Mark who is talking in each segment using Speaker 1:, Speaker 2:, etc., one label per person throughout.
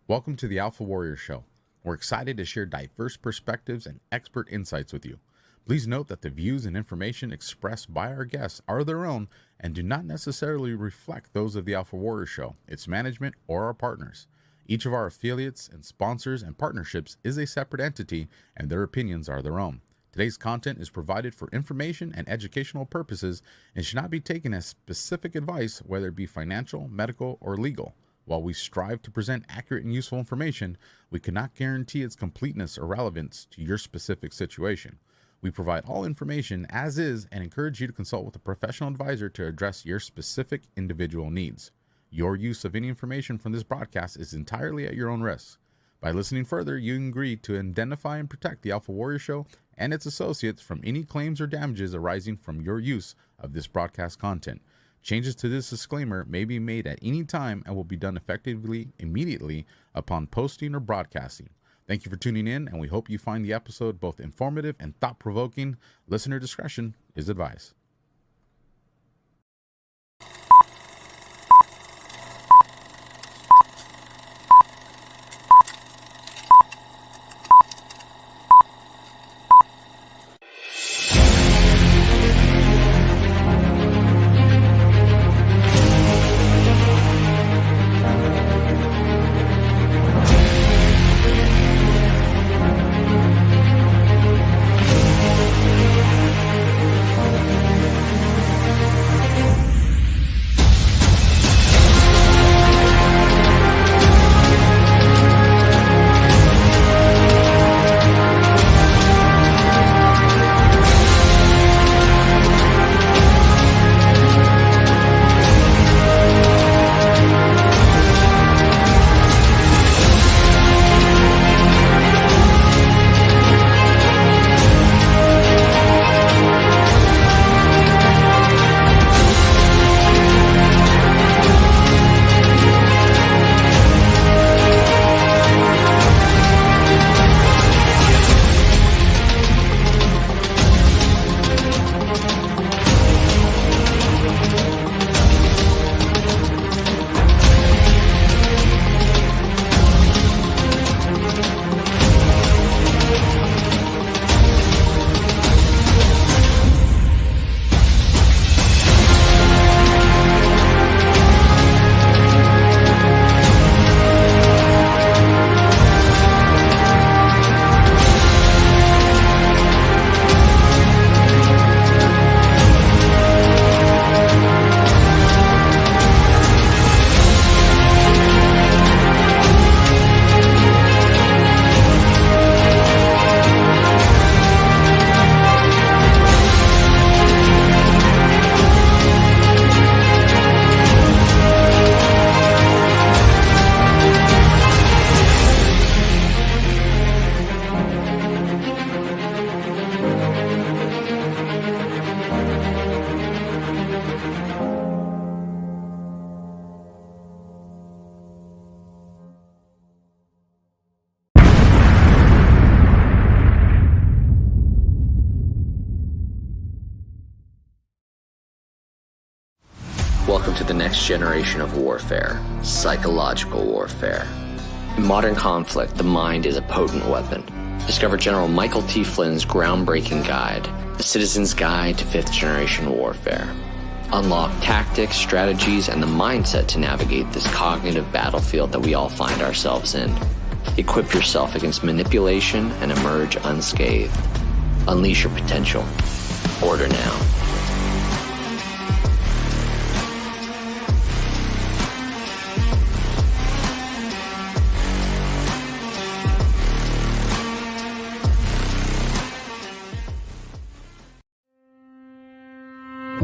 Speaker 1: Welcome to the AlphaWarrior Show. We're excited to share diverse perspectives and expert insights with you. Please note that the views and information expressed by our guests are their own and do not necessarily reflect those of the AlphaWarrior Show, its management, or our partners. Each of our affiliates and sponsors and partnerships is a separate entity, and their opinions are their own. Today's content is provided for information and educational purposes and should not be taken as specific advice, whether it be financial, medical, or legal. While we strive to present accurate and useful information, we cannot guarantee its completeness or relevance to your specific situation. We provide all information as is and encourage you to consult with a professional advisor to address your specific individual needs. Your use of any information from this broadcast is entirely at your own risk. By listening further, you agree to identify and protect the AlphaWarrior Show and its associates from any claims or damages arising from your use of this broadcast content. Changes to this disclaimer may be made at any time and will be done effectively immediately upon posting or broadcasting. Thank you for tuning in, and we hope you find the episode both informative and thought-provoking. Listener discretion is advised.
Speaker 2: Welcome to the next generation of warfare, psychological warfare. In modern conflict, the mind is a potent weapon. Discover General Michael T. Flynn's groundbreaking guide, The Citizen's Guide to Fifth Generation Warfare. Unlock tactics, strategies, and the mindset to navigate this cognitive battlefield that we all find ourselves in. Equip yourself against manipulation and emerge unscathed. Unleash your potential. Order now.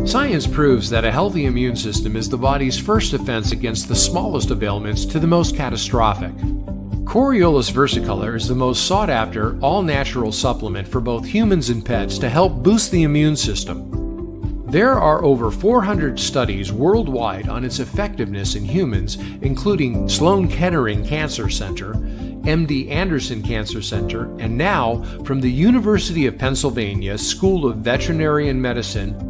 Speaker 3: Science proves that a healthy immune system is the body's first defense against the smallest of ailments to the most catastrophic. Coriolus versicolor is the most sought-after, all-natural supplement for both humans and pets to help boost the immune system. There are over 400 studies worldwide on its effectiveness in humans, including Sloan Kettering Cancer Center, MD Anderson Cancer Center, and now from the University of Pennsylvania School of Veterinary Medicine,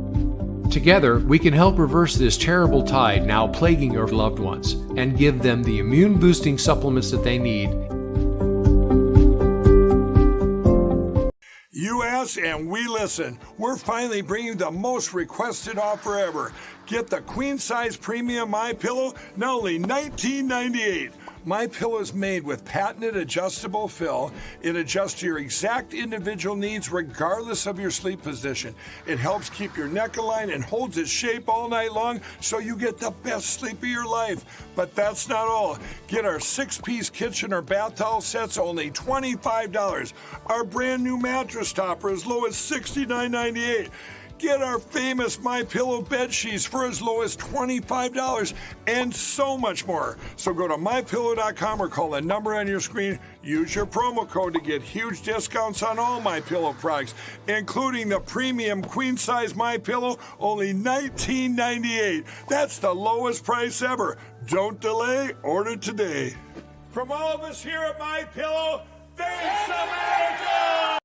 Speaker 3: Together, we can help reverse this terrible tide now plaguing your loved ones and give them the immune-boosting supplements that they need.
Speaker 4: You ask and we listen. We're finally bringing the most requested offer ever. Get the queen size premium MyPillow, now only $19.98. MyPillow is made with patented adjustable fill. It adjusts to your exact individual needs regardless of your sleep position. It helps keep your neck aligned and holds its shape all night long so you get the best sleep of your life. But that's not all. Get our 6-piece kitchen or bath towel sets only $25. Our brand new mattress topper as low as $69.98. Get our famous MyPillow bed sheets for as low as $25 and so much more. So go to MyPillow.com or call the number on your screen. Use your promo code to get huge discounts on all MyPillow products, including the premium queen size MyPillow, only $19.98. That's the lowest price ever. Don't delay, order today. From all of us here at MyPillow, thanks America!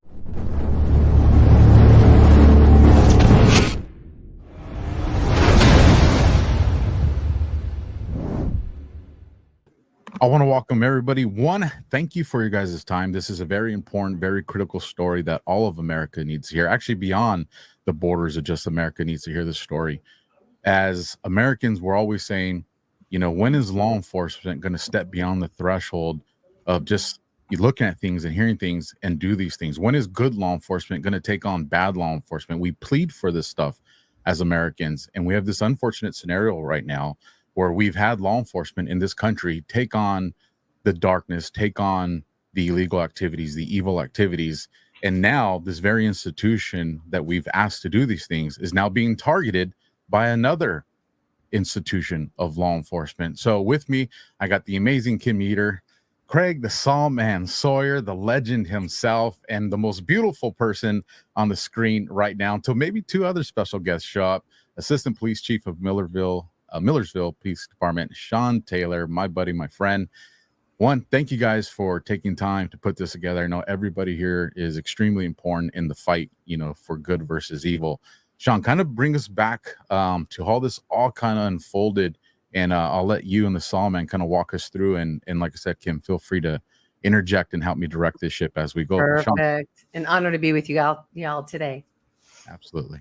Speaker 1: I want to welcome everybody. One, thank you for your guys' time. This is a very important, very critical story that all of America needs to hear. Actually, beyond the borders of just America needs to hear this story. As Americans, we're always saying, you know, when is law enforcement going to step beyond the threshold of just looking at things and hearing things and do these things? When is good law enforcement going to take on bad law enforcement? We plead for this stuff as Americans, and we have this unfortunate scenario right now where we've had law enforcement in this country take on the darkness, take on the illegal activities, the evil activities. And now this very institution that we've asked to do these things is now being targeted by another institution of law enforcement. So with me, I got the amazing Kim Eater, Craig, the Sawman Sawyer, the legend himself, and the most beautiful person on the screen right now, until maybe two other special guests show up. Assistant Police Chief of Millersville Police Department, Sean Taylor, my buddy, my friend. One, thank you guys for taking time to put this together. I know everybody here is extremely important in the fight, you know, for good versus evil. Sean, kind of bring us back to how this all kind of unfolded, and I'll let you and the Sawman kind of walk us through. And like I said, Kim, feel free to interject and help me direct this ship as we go.
Speaker 5: Perfect.
Speaker 1: Sean.
Speaker 5: An honor to be with y'all today.
Speaker 1: Absolutely.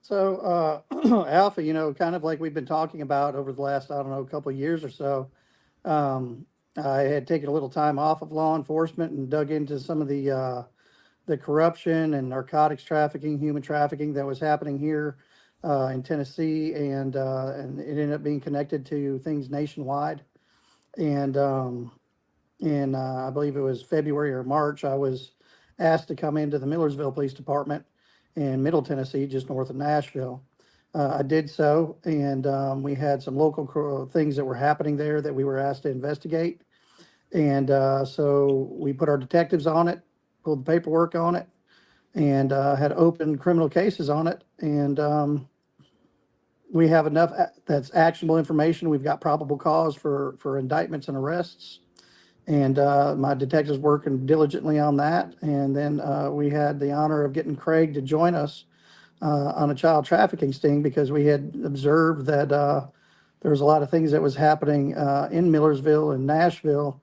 Speaker 6: So, Alpha, you know, kind of like we've been talking about over the last, I don't know, couple of years or so, I had taken a little time off of law enforcement and dug into some of the corruption and narcotics trafficking, human trafficking that was happening here in Tennessee, and it ended up being connected to things nationwide. And I believe it was February or March, I was asked to come into the Millersville Police Department in Middle Tennessee, just north of Nashville. I did so, and we had some local things that were happening there that we were asked to investigate. And so we put our detectives on it, pulled the paperwork on it, and had open criminal cases on it. And we have enough that's actionable information. We've got probable cause for indictments and arrests. And my detectives working diligently on that. And then we had the honor of getting Craig to join us on a child trafficking sting, because we had observed that there was a lot of things that was happening in Millersville and Nashville,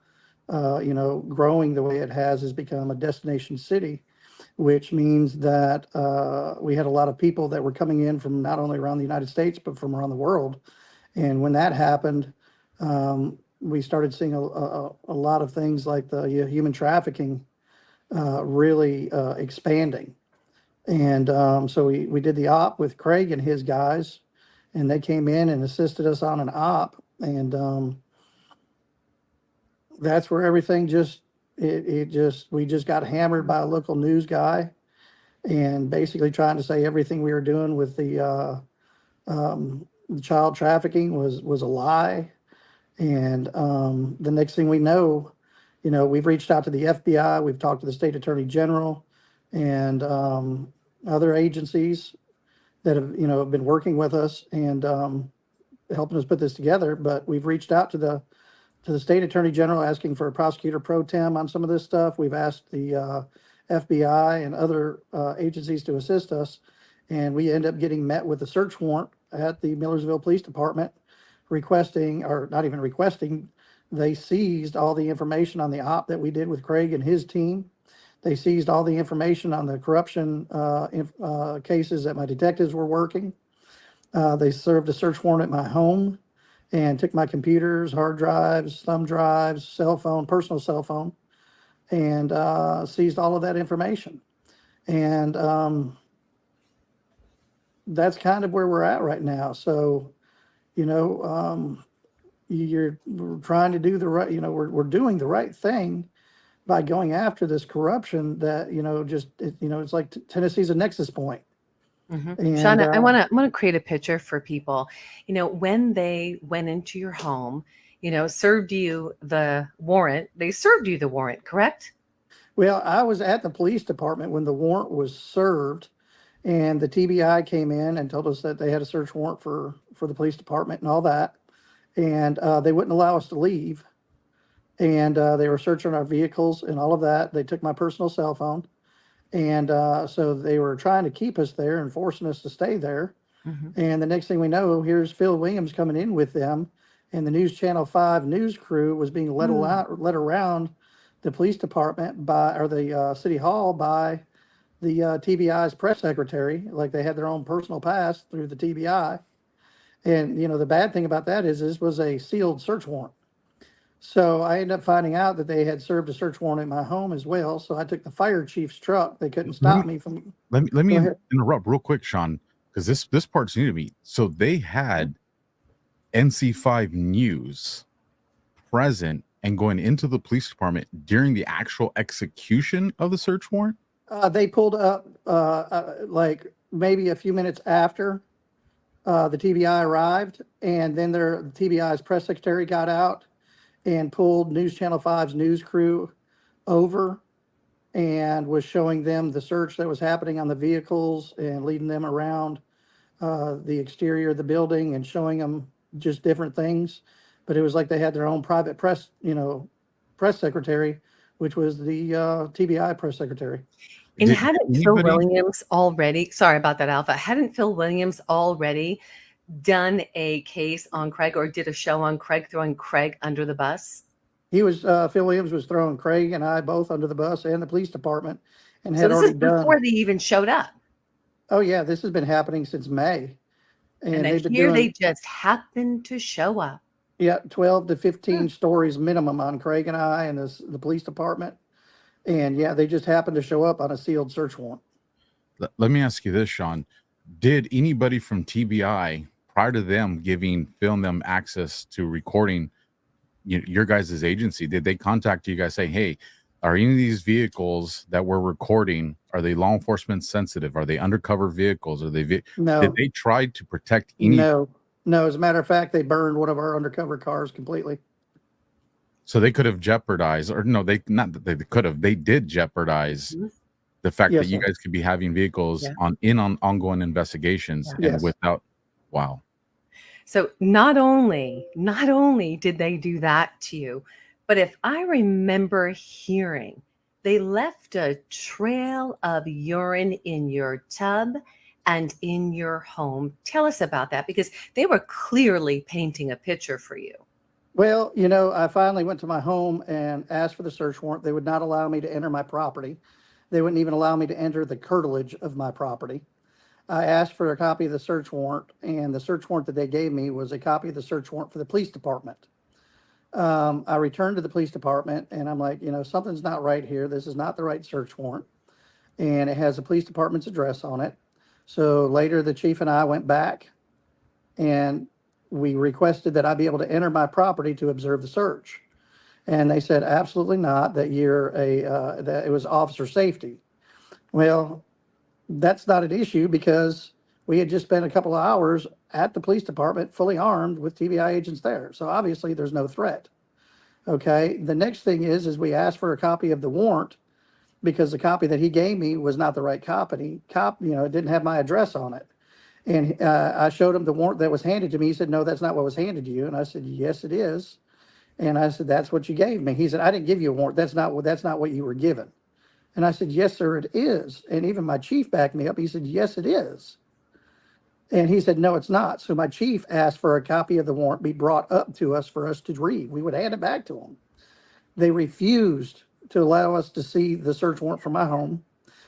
Speaker 6: you know, growing the way it has become a destination city, which means that we had a lot of people that were coming in from not only around the United States, but from around the world. And when that happened, we started seeing a lot of things like the human trafficking really expanding. And so we did the op with Craig and his guys, and they came in and assisted us on an op. And that's where everything we just got hammered by a local news guy, and basically trying to say everything we were doing with the child trafficking was a lie. And the next thing we know, you know, we've reached out to the FBI, we've talked to the state attorney general, and other agencies that have, you know, have been working with us and helping us put this together. But we've reached out to the state attorney general asking for a prosecutor pro tem on some of this stuff. We've asked the FBI and other agencies to assist us. And we end up getting met with a search warrant at the Millersville Police Department requesting, or not even requesting, they seized all the information on the op that we did with Craig and his team. They seized all the information on the corruption cases that my detectives were working. They served a search warrant at my home and took my computers, hard drives, thumb drives, cell phone, personal cell phone, and seized all of that information. And that's kind of where we're at right now. So, you know, we're trying to do the right, we're doing the right thing by going after this corruption that, it's like Tennessee's a nexus point.
Speaker 5: Mm-hmm.
Speaker 6: And,
Speaker 5: Shauna, I want to create a picture for people. When they went into your home, served you the warrant, correct?
Speaker 6: Well, I was at the police department when the warrant was served, and the TBI came in and told us that they had a search warrant for the police department and all that. And they wouldn't allow us to leave. And they were searching our vehicles and all of that. They took my personal cell phone. And so they were trying to keep us there and forcing us to stay there.
Speaker 5: Mm-hmm.
Speaker 6: And the next thing we know, here's Phil Williams coming in with them. And the News Channel 5 news crew was being led around the police department or the city hall by the TBI's press secretary. Like they had their own personal pass through the TBI. And, the bad thing about that is this was a sealed search warrant. So I ended up finding out that they had served a search warrant at my home as well. So I took the fire chief's truck. They couldn't stop me from.
Speaker 1: Let me interrupt real quick, Sean, because this part's new to me. So they had NC5 News present and going into the police department during the actual execution of the search warrant?
Speaker 6: They pulled up like maybe a few minutes after the TBI arrived, and then the TBI's press secretary got out and pulled News Channel 5's news crew over and was showing them the search that was happening on the vehicles and leading them around the exterior of the building and showing them just different things. But it was like they had their own private press secretary, which was the TBI press secretary.
Speaker 5: And hadn't Phil Williams already, sorry about that, Alpha, hadn't Phil Williams already done a case on Craig or did a show on Craig, throwing Craig under the bus?
Speaker 6: He was, Phil Williams was throwing Craig and I both under the bus and the police department. And
Speaker 5: So
Speaker 6: had
Speaker 5: this
Speaker 6: already
Speaker 5: is before
Speaker 6: done.
Speaker 5: they even showed up.
Speaker 6: Oh yeah, this has been happening since May.
Speaker 5: And
Speaker 6: they've been
Speaker 5: here
Speaker 6: doing,
Speaker 5: they just happened to show up.
Speaker 6: yeah, 12 to 15 stories minimum on Craig and I and the police department. And yeah, they just happened to show up on a sealed search warrant.
Speaker 1: Let me ask you this, Sean. Did anybody from TBI, prior to them giving Phil and them access to recording your guys' agency, did they contact you guys, say, hey, are any of these vehicles that we're recording, are they law enforcement sensitive? Are they undercover vehicles? Are they
Speaker 6: No.
Speaker 1: Did they try to protect any?
Speaker 6: No. As a matter of fact, they burned one of our undercover cars completely.
Speaker 1: So they could have jeopardized, or no, they did jeopardize the fact that you guys could be having vehicles on ongoing investigations and without. Wow.
Speaker 5: So not only did they do that to you, but if I remember hearing, they left a trail of urine in your tub and in your home. Tell us about that, because they were clearly painting a picture for you.
Speaker 6: Well, I finally went to my home and asked for the search warrant. They would not allow me to enter my property. They wouldn't even allow me to enter the curtilage of my property. I asked for a copy of the search warrant, and the search warrant that they gave me was a copy of the search warrant for the police department. I returned to the police department, and I'm like, something's not right here. This is not the right search warrant. And it has the police department's address on it. So later, the chief and I went back, and we requested that I be able to enter my property to observe the search. And they said, absolutely not, that that it was officer safety. Well, that's not an issue because we had just spent a couple of hours at the police department fully armed with TBI agents there. So obviously there's no threat. Okay. The next thing is we asked for a copy of the warrant because the copy that he gave me was not the right copy. It didn't have my address on it. And I showed him the warrant that was handed to me. He said, no, that's not what was handed to you. And I said, yes, it is. And I said, that's what you gave me. He said, I didn't give you a warrant. That's not what you were given. And I said, yes, sir, it is. And even my chief backed me up. He said, yes, it is. And he said, no, it's not. So my chief asked for a copy of the warrant be brought up to us for us to read. We would hand it back to them. They refused to allow us to see the search warrant for my home,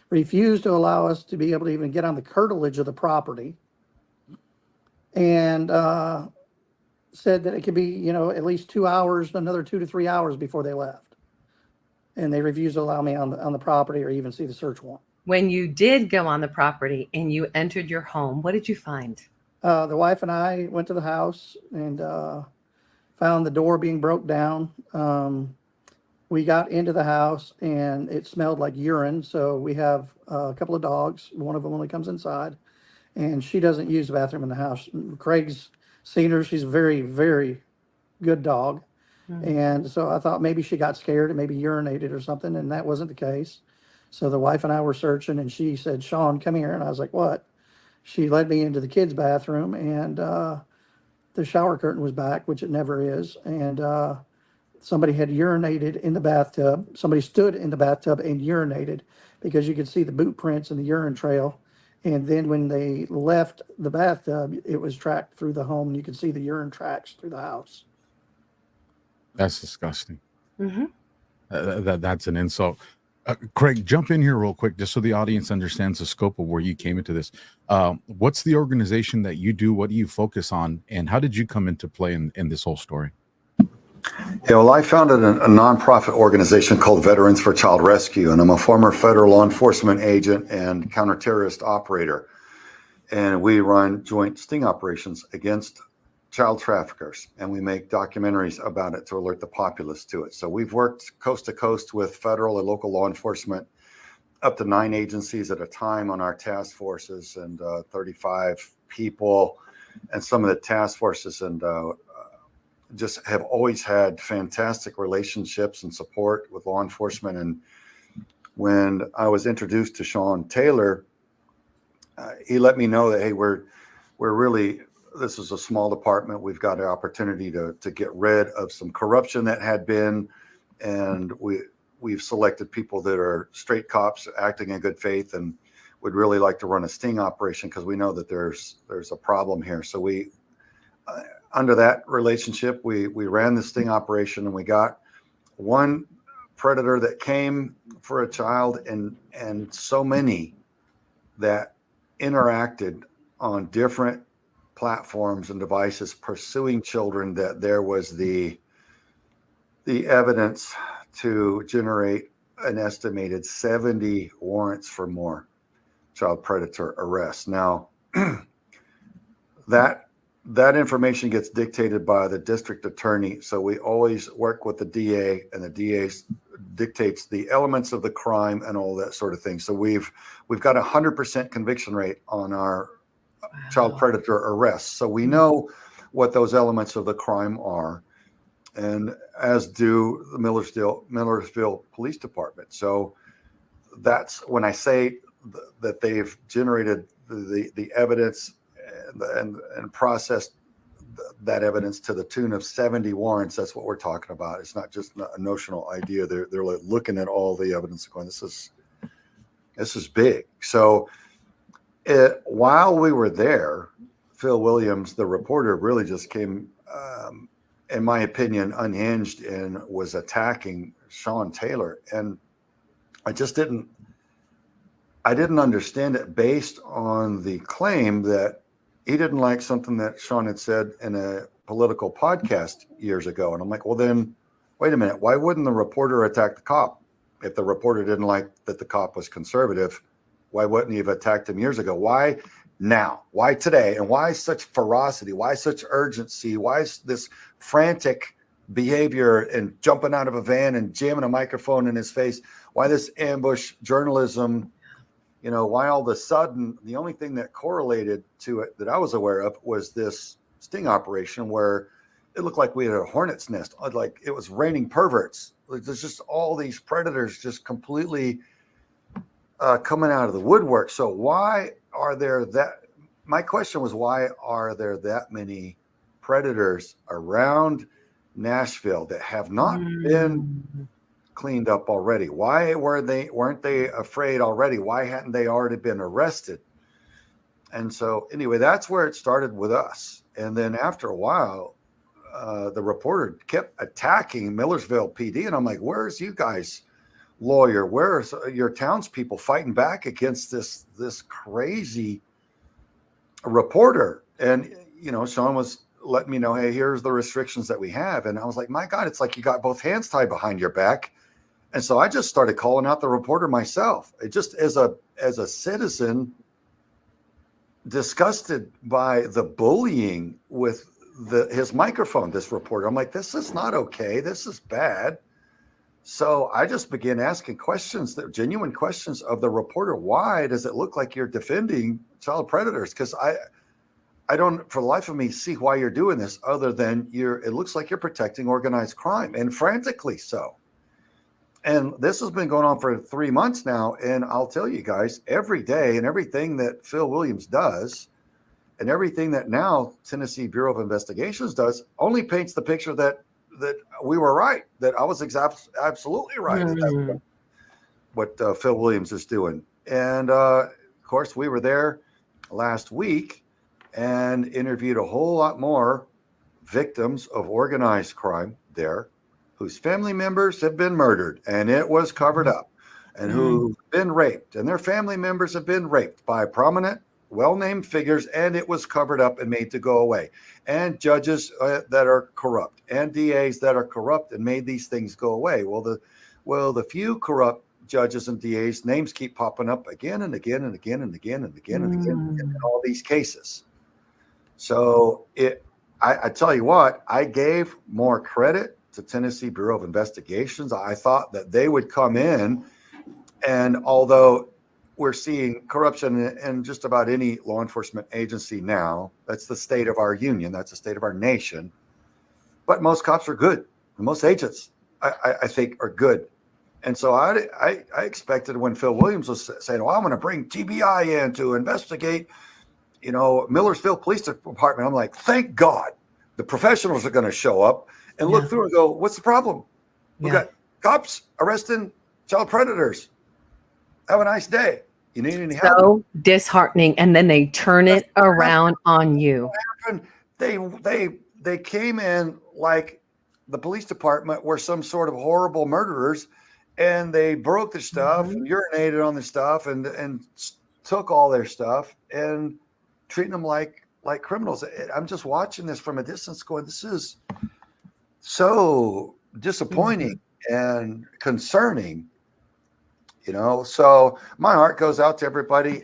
Speaker 6: refused to allow us to be able to even get on the curtilage of the property, and said that it could be, at least 2 hours, another 2 to 3 hours before they left. And they refused to allow me on the property or even see the search warrant.
Speaker 5: When you did go on the property and you entered your home, what did you find?
Speaker 6: The wife and I went to the house and found the door being broke down. We got into the house and it smelled like urine. So we have a couple of dogs. One of them only comes inside, and she doesn't use the bathroom in the house. Craig's seen her. She's a very, very good dog. And so I thought maybe she got scared and maybe urinated or something, and that wasn't the case. So the wife and I were searching, and she said, Sean, come here. And I was like, what? She led me into the kids' bathroom, and the shower curtain was back, which it never is. And somebody had urinated in the bathtub. Somebody stood in the bathtub and urinated, because you could see the boot prints and the urine trail. And then when they left the bathtub, it was tracked through the home, and you could see the urine tracks through the house.
Speaker 1: That's disgusting.
Speaker 5: Mm-hmm.
Speaker 1: That's an insult. Craig, jump in here real quick, just so the audience understands the scope of where you came into this. What's the organization that you do? What do you focus on? And how did you come into play in this whole story?
Speaker 7: Yeah, well, I founded a nonprofit organization called Veterans for Child Rescue, and I'm a former federal law enforcement agent and counter-terrorist operator. And we run joint sting operations against child traffickers, and we make documentaries about it to alert the populace to it. So we've worked coast to coast with federal and local law enforcement, up to 9 agencies at a time on our task forces, and 35 people, and some of the task forces, and just have always had fantastic relationships and support with law enforcement. And when I was introduced to Sean Taylor, he let me know that, hey, we're really, this is a small department. We've got an opportunity to get rid of some corruption that had been, and we've selected people that are straight cops acting in good faith, and would really like to run a sting operation because we know that there's a problem here. So we, under that relationship, we ran the sting operation, and we got one predator that came for a child, and so many that interacted on different platforms and devices pursuing children that there was the evidence to generate an estimated 70 warrants for more child predator arrests. Now, that information gets dictated by the district attorney. So we always work with the DA, and the DA dictates the elements of the crime and all that sort of thing. So we've got 100% conviction rate on our child predator arrests. So we know what those elements of the crime are, and as do the Millersville Police Department. So that's when I say that they've generated the evidence and processed that evidence to the tune of 70 warrants. That's what we're talking about. It's not just a notional idea. They're looking at all the evidence and going, this is big. So while we were there, Phil Williams, the reporter, really just came, in my opinion, unhinged, and was attacking Sean Taylor. And I didn't understand it, based on the claim that he didn't like something that Sean had said in a political podcast years ago. And I'm like, well, then wait a minute. Why wouldn't the reporter attack the cop? If the reporter didn't like that the cop was conservative, why wouldn't he have attacked him years ago? Why now? Why today? And why such ferocity? Why such urgency? Why is this frantic behavior and jumping out of a van and jamming a microphone in his face? Why this ambush journalism? Why all of a sudden the only thing that correlated to it that I was aware of was this sting operation, where it looked like we had a hornet's nest, like it was raining perverts. Like, there's just all these predators just completely coming out of the woodwork. So why are there my question was, why are there that many predators around Nashville that have not been cleaned up already? Why weren't they afraid already? Why hadn't they already been arrested? And so anyway, that's where it started with us. And then after a while, the reporter kept attacking Millersville PD. And I'm like, where's you guys lawyer? Where's your townspeople fighting back against this crazy reporter? And, Sean was letting me know, hey, here's the restrictions that we have. And I was like, my God, it's like you got both hands tied behind your back. And so I just started calling out the reporter myself. It just as a citizen, disgusted by the bullying with his microphone, this reporter. I'm like, this is not okay. This is bad. So I just began asking questions, genuine questions of the reporter. Why does it look like you're defending child predators? Because I don't, for the life of me, see why you're doing this other than it looks like you're protecting organized crime, and frantically so. And this has been going on for 3 months now. And I'll tell you guys, every day and everything that Phil Williams does and everything that now Tennessee Bureau of Investigations does only paints the picture that we were right, that I was absolutely right. That's what Phil Williams is doing. And of course, we were there last week and interviewed a whole lot more victims of organized crime there, whose family members have been murdered and it was covered up, and who've been raped, and their family members have been raped by prominent, well-named figures, and it was covered up and made to go away. And judges that are corrupt, and DAs that are corrupt and made these things go away. Well, the few corrupt judges and DAs names keep popping up again and again and again and again and again and again in all these cases. So I tell you what, I gave more credit to Tennessee Bureau of Investigations. I thought that they would come in, and although we're seeing corruption in just about any law enforcement agency now, that's the state of our union, that's the state of our nation, but most cops are good. Most agents, I think, are good. And so I expected when Phil Williams was saying, I'm going to bring TBI in to investigate, Millersville Police Department. I'm like, thank God the professionals are going to show up and look through and go, what's the problem? We got cops arresting child predators. Have a nice day. You need any help?
Speaker 5: So disheartening. And then they turn it around on you.
Speaker 7: What happened? They came in like the police department were some sort of horrible murderers, and they broke their stuff, and urinated on their stuff, and took all their stuff and treating them like criminals. I'm just watching this from a distance going, this is so disappointing and concerning, so my heart goes out to everybody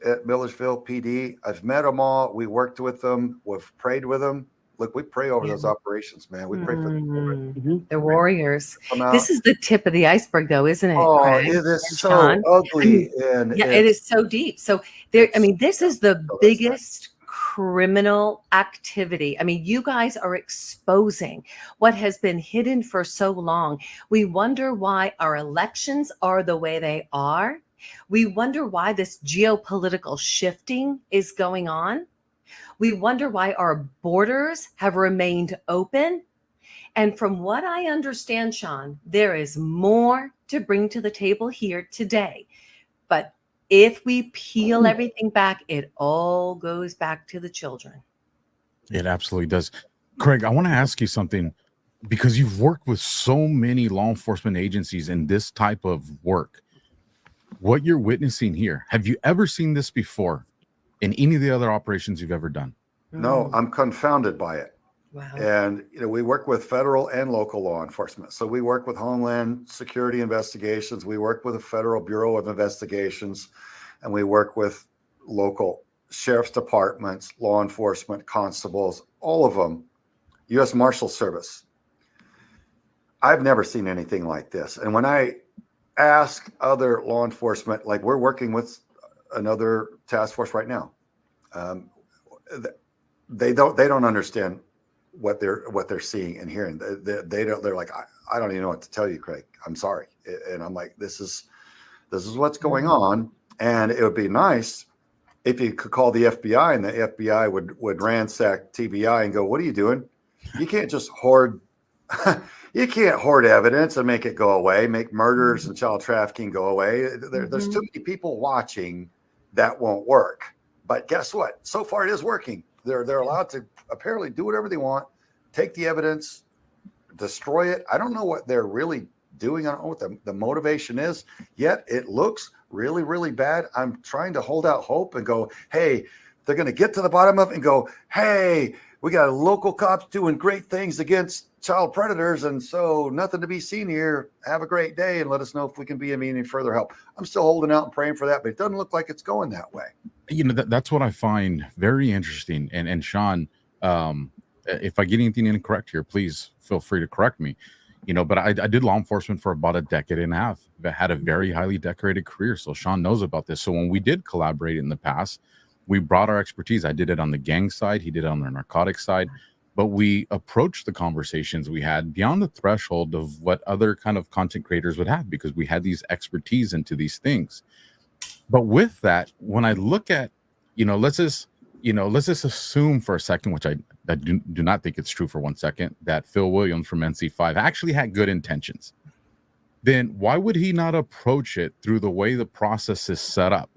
Speaker 7: at Millersville PD. I've met them all. We worked with them. We've prayed with them. Look, we pray over those operations, man. We pray for them.
Speaker 5: The warriors. This is the tip of the iceberg, though, isn't it?
Speaker 7: Oh,
Speaker 5: Craig
Speaker 7: it is so
Speaker 5: Sean?
Speaker 7: ugly.
Speaker 5: It is so deep. So this is the biggest criminal activity. You guys are exposing what has been hidden for so long. We wonder why our elections are the way they are. We wonder why this geopolitical shifting is going on. We wonder why our borders have remained open. And from what I understand, Sean, there is more to bring to the table here today. But if we peel everything back, it all goes back to the children.
Speaker 1: It absolutely does. Craig, I want to ask you something, because you've worked with so many law enforcement agencies in this type of work. What you're witnessing here, have you ever seen this before in any of the other operations you've ever done?
Speaker 7: No, I'm confounded by it.
Speaker 5: Wow.
Speaker 7: And we work with federal and local law enforcement. So we work with Homeland Security investigations. We work with the Federal Bureau of Investigations, and we work with local sheriff's departments, law enforcement, constables, all of them, U.S. Marshal Service. I've never seen anything like this. And when I ask other law enforcement, like we're working with another task force right now, they don't understand what they're seeing and hearing. They're like, I don't even know what to tell you, Craig. I'm sorry. And I'm like, this is what's going on. And it would be nice if you could call the FBI, and the FBI would ransack TBI and go, what are you doing? You can't just hoard you can't hoard evidence and make it go away, make murders and child trafficking go away. There's too many people watching. That won't work. But guess what? So far, it is working. They're allowed to apparently do whatever they want, take the evidence, destroy it. I don't know what they're really doing. I don't know what the motivation is. Yet it looks really, really bad. I'm trying to hold out hope and go, hey, they're going to get to the bottom of it and go, hey, we got local cops doing great things against child predators, and so nothing to be seen here. Have a great day, and let us know if we can be of any further help. I'm still holding out and praying for that, but it doesn't look like it's going that way.
Speaker 1: You know, that's what I find very interesting. And Sean, if I get anything incorrect here, please feel free to correct me. You know, but I did law enforcement for about a decade and a half. I had a very highly decorated career, so Sean knows about this. So when we did collaborate in the past, we brought our expertise. I did it on the gang side. He did it on the narcotics side. But we approached the conversations we had beyond the threshold of what other kind of content creators would have, because we had these expertise into these things. But with that, when I look at, let's just assume for a second, which I do not think it's true for 1 second, that Phil Williams from NC5 actually had good intentions. Then why would he not approach it through the way the process is set up?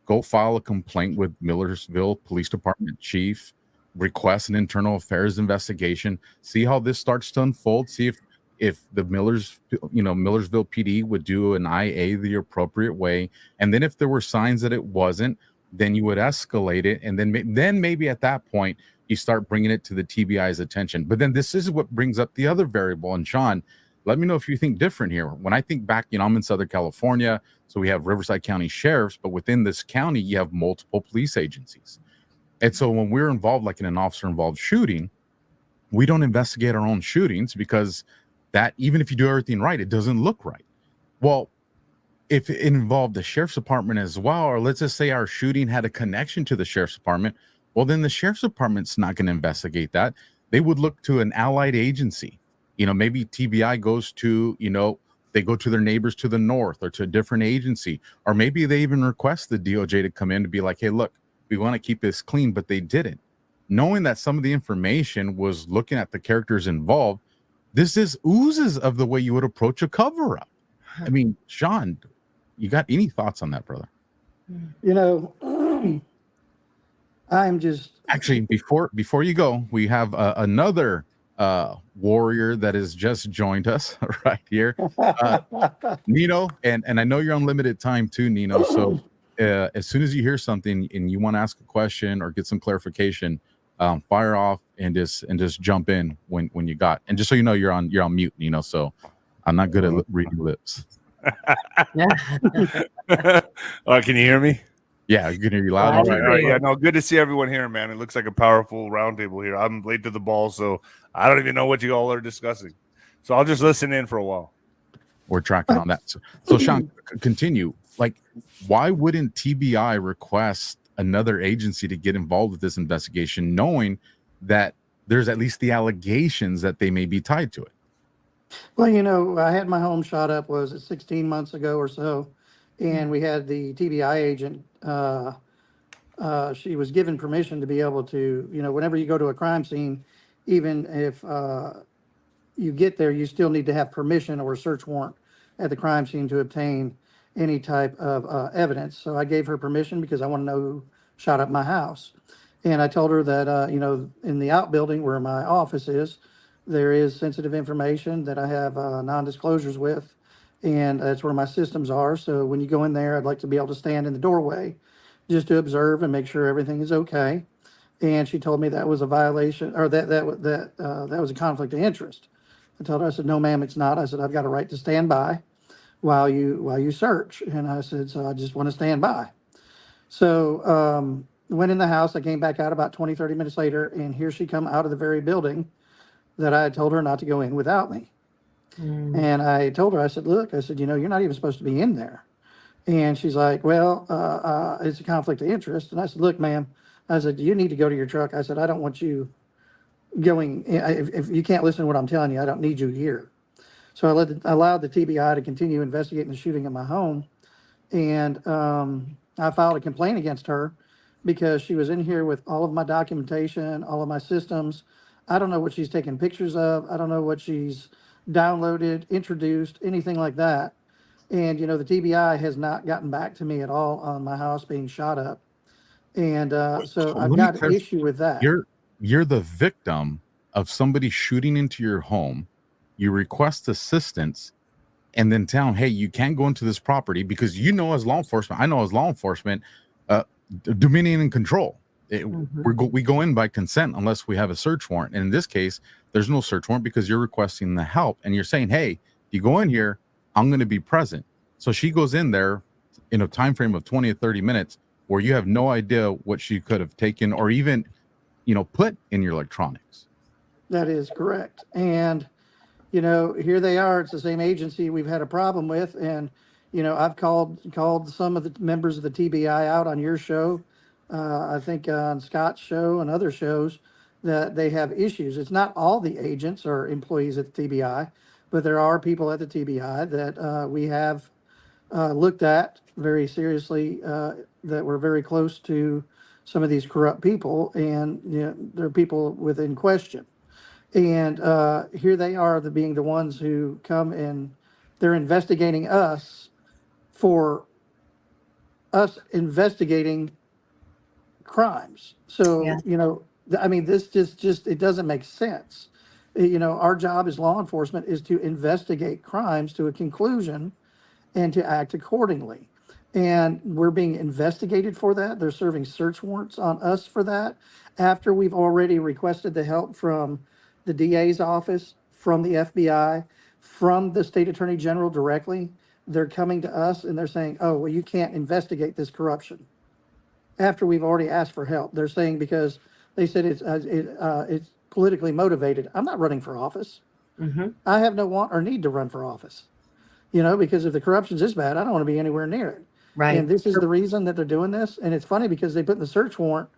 Speaker 1: Go file a complaint with Millersville Police Department chief, request an internal affairs investigation, see how this starts to unfold, see if the Millersville PD would do an IA the appropriate way, and then if there were signs that it wasn't, then you would escalate it, and then maybe at that point you start bringing it to the TBI's attention. But then this is what brings up the other variable. And Sean, let me know if you think different here. When I think back, I'm in Southern California, so we have Riverside County sheriffs, but within this county, you have multiple police agencies. And so when we're involved, like in an officer-involved shooting, we don't investigate our own shootings, because that, even if you do everything right, it doesn't look right. Well, if it involved the sheriff's department as well, or let's just say our shooting had a connection to the sheriff's department, well, then the sheriff's department's not going to investigate that. They would look to an allied agency. Maybe TBI goes to, they go to their neighbors to the north or to a different agency, or maybe they even request the DOJ to come in to be like, hey, look, we want to keep this clean, but they didn't. Knowing that some of the information was looking at the characters involved, this is oozes of the way you would approach a cover-up. I mean, Sean, you got any thoughts on that, brother?
Speaker 6: I'm just... Actually,
Speaker 1: before you go, we have another warrior that has just joined us right here, Nino, and I know you're on limited time too, Nino, so as soon as you hear something and you want to ask a question or get some clarification, fire off and just jump in when you got. And just so you know, you're on mute, Nino, so I'm not good at reading lips.
Speaker 8: Oh, can you hear me?
Speaker 1: Yeah, you can hear you loud.
Speaker 8: All right. Yeah, no, good to see everyone here, man. It looks like a powerful roundtable here. I'm late to the ball, so I don't even know what you all are discussing. So I'll just listen in for a while.
Speaker 1: We're tracking on that. So Sean, continue. Like, why wouldn't TBI request another agency to get involved with this investigation, knowing that there's at least the allegations that they may be tied to it?
Speaker 6: Well, I had my home shot up, 16 months ago or so, and we had the TBI agent. She was given permission to be able to, whenever you go to a crime scene, even if you get there, you still need to have permission or a search warrant at the crime scene to obtain any type of evidence. So I gave her permission because I want to know who shot up my house. And I told her that, in the outbuilding where my office is, there is sensitive information that I have non-disclosures with, and that's where my systems are. So when you go in there, I'd like to be able to stand in the doorway just to observe and make sure everything is okay. And she told me that was a violation, or that was a conflict of interest. I told her, I said, no, ma'am, it's not. I said, I've got a right to stand by while you search. And I said, so I just want to stand by. So went in the house. I came back out about 20, 30 minutes later, and here she come out of the very building that I had told her not to go in without me. And I told her, I said, look, you're not even supposed to be in there. And she's like, well, it's a conflict of interest. And I said, look, ma'am, I said, you need to go to your truck. I said, I don't want you going, if you can't listen to what I'm telling you, I don't need you here. So I allowed the TBI to continue investigating the shooting at my home. And I filed a complaint against her because she was in here with all of my documentation, all of my systems. I don't know what she's taken pictures of. I don't know what she's downloaded, introduced, anything like that. And, the TBI has not gotten back to me at all on my house being shot up. And so
Speaker 1: So
Speaker 6: I've
Speaker 1: let me
Speaker 6: got an
Speaker 1: clarify.
Speaker 6: issue with that.
Speaker 1: You're the victim of somebody shooting into your home. You request assistance and then tell them, hey, you can't go into this property because as law enforcement, I know as law enforcement, dominion and control. We go in by consent unless we have a search warrant. And in this case, there's no search warrant because you're requesting the help and you're saying, hey, if you go in here, I'm going to be present. So she goes in there in a time frame of 20 or 30 minutes where you have no idea what she could have taken or even, put in your electronics.
Speaker 6: That is correct. And, here they are. It's the same agency we've had a problem with. And, I've called some of the members of the TBI out on your show. I think on Scott's show and other shows that they have issues. It's not all the agents or employees at the TBI, but there are people at the TBI that we have looked at very seriously that were very close to some of these corrupt people, and they're people within question. And here they are, being the ones who come and they're investigating us for us investigating crimes. So,
Speaker 5: Yeah.
Speaker 6: this just it doesn't make sense. Our job as law enforcement is to investigate crimes to a conclusion and to act accordingly. And we're being investigated for that. They're serving search warrants on us for that after we've already requested the help from the DA's office, from the FBI, from the state attorney general directly. They're coming to us and they're saying, oh, well, you can't investigate this corruption after we've already asked for help. They're saying because they said it's politically motivated. I'm not running for office. I have no want or need to run for office, because if the corruption's this bad, I don't want to be anywhere near it.
Speaker 5: Right.
Speaker 6: And this is the reason that they're doing this. And it's funny because they put in the search warrant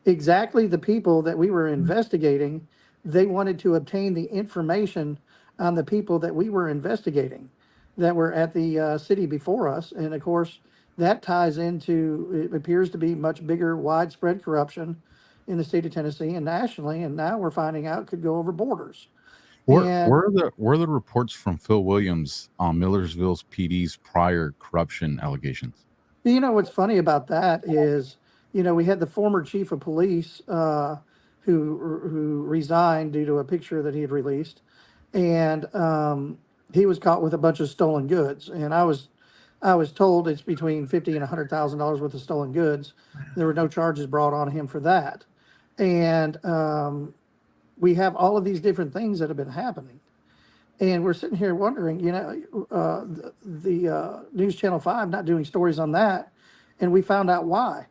Speaker 6: exactly the people that we were investigating. They wanted to obtain the information on the people that we were investigating that were at the city before us. And of course, that ties into, it appears to be much bigger, widespread corruption in the state of Tennessee and nationally. And now we're finding out could go over borders.
Speaker 1: Were the reports from Phil Williams on Millersville's PD's prior corruption allegations?
Speaker 6: What's funny about that is, we had the former chief of police who resigned due to a picture that he had released, and he was caught with a bunch of stolen goods. And I was told it's between $50,000 and $100,000 worth of stolen goods. There were no charges brought on him for that, and we have all of these different things that have been happening. And we're sitting here wondering, the News Channel 5 not doing stories on that. And we found out why.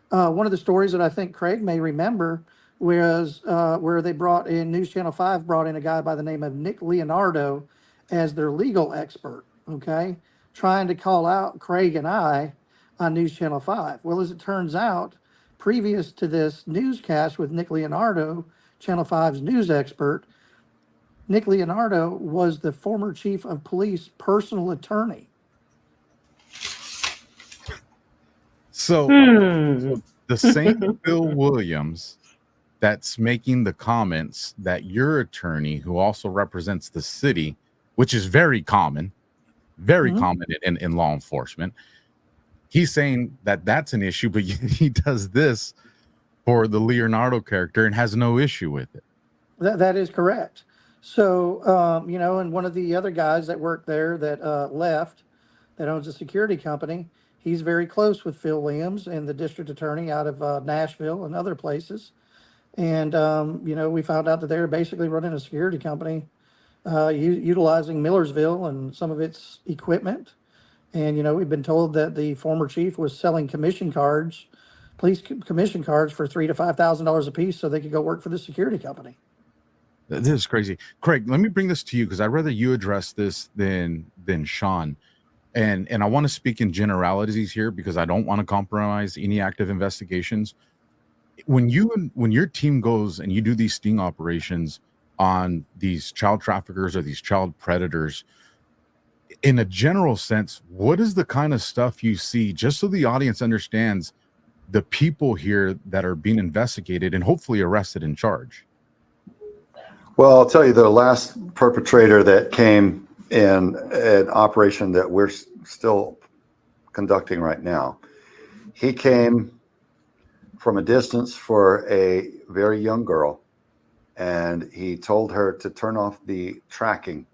Speaker 6: One of the stories that I think Craig may remember was where they brought in, News Channel 5 brought in a guy by the name of Nick Leonardo as their legal expert, okay? Trying to call out Craig and I on News Channel 5. Well, as it turns out, previous to this newscast with Nick Leonardo, Channel 5's news expert, Nick Leonardo was the former chief of police personal attorney.
Speaker 1: So the same Bill Williams that's making the comments that your attorney, who also represents the city, which is very common in law enforcement, he's saying that that's an issue, but he does this for the Leonardo character and has no issue with it.
Speaker 6: That is correct. So, and one of the other guys that worked there that left, that owns a security company, he's very close with Phil Williams and the district attorney out of Nashville and other places. And, we found out that they're basically running a security company utilizing Millersville and some of its equipment. And, we've been told that the former chief was selling commission cards, police commission cards for $3,000 to $5,000 a piece so they could go work for the security company.
Speaker 1: This is crazy. Craig, let me bring this to you because I'd rather you address this than Sean. And I want to speak in generalities here because I don't want to compromise any active investigations. When your team goes and you do these sting operations on these child traffickers or these child predators, in a general sense, what is the kind of stuff you see, just so the audience understands the people here that are being investigated and hopefully arrested and charged?
Speaker 7: Well, I'll tell you, the last perpetrator that came in an operation that we're still conducting right now, he came from a distance for a very young girl, and he told her to turn off the tracking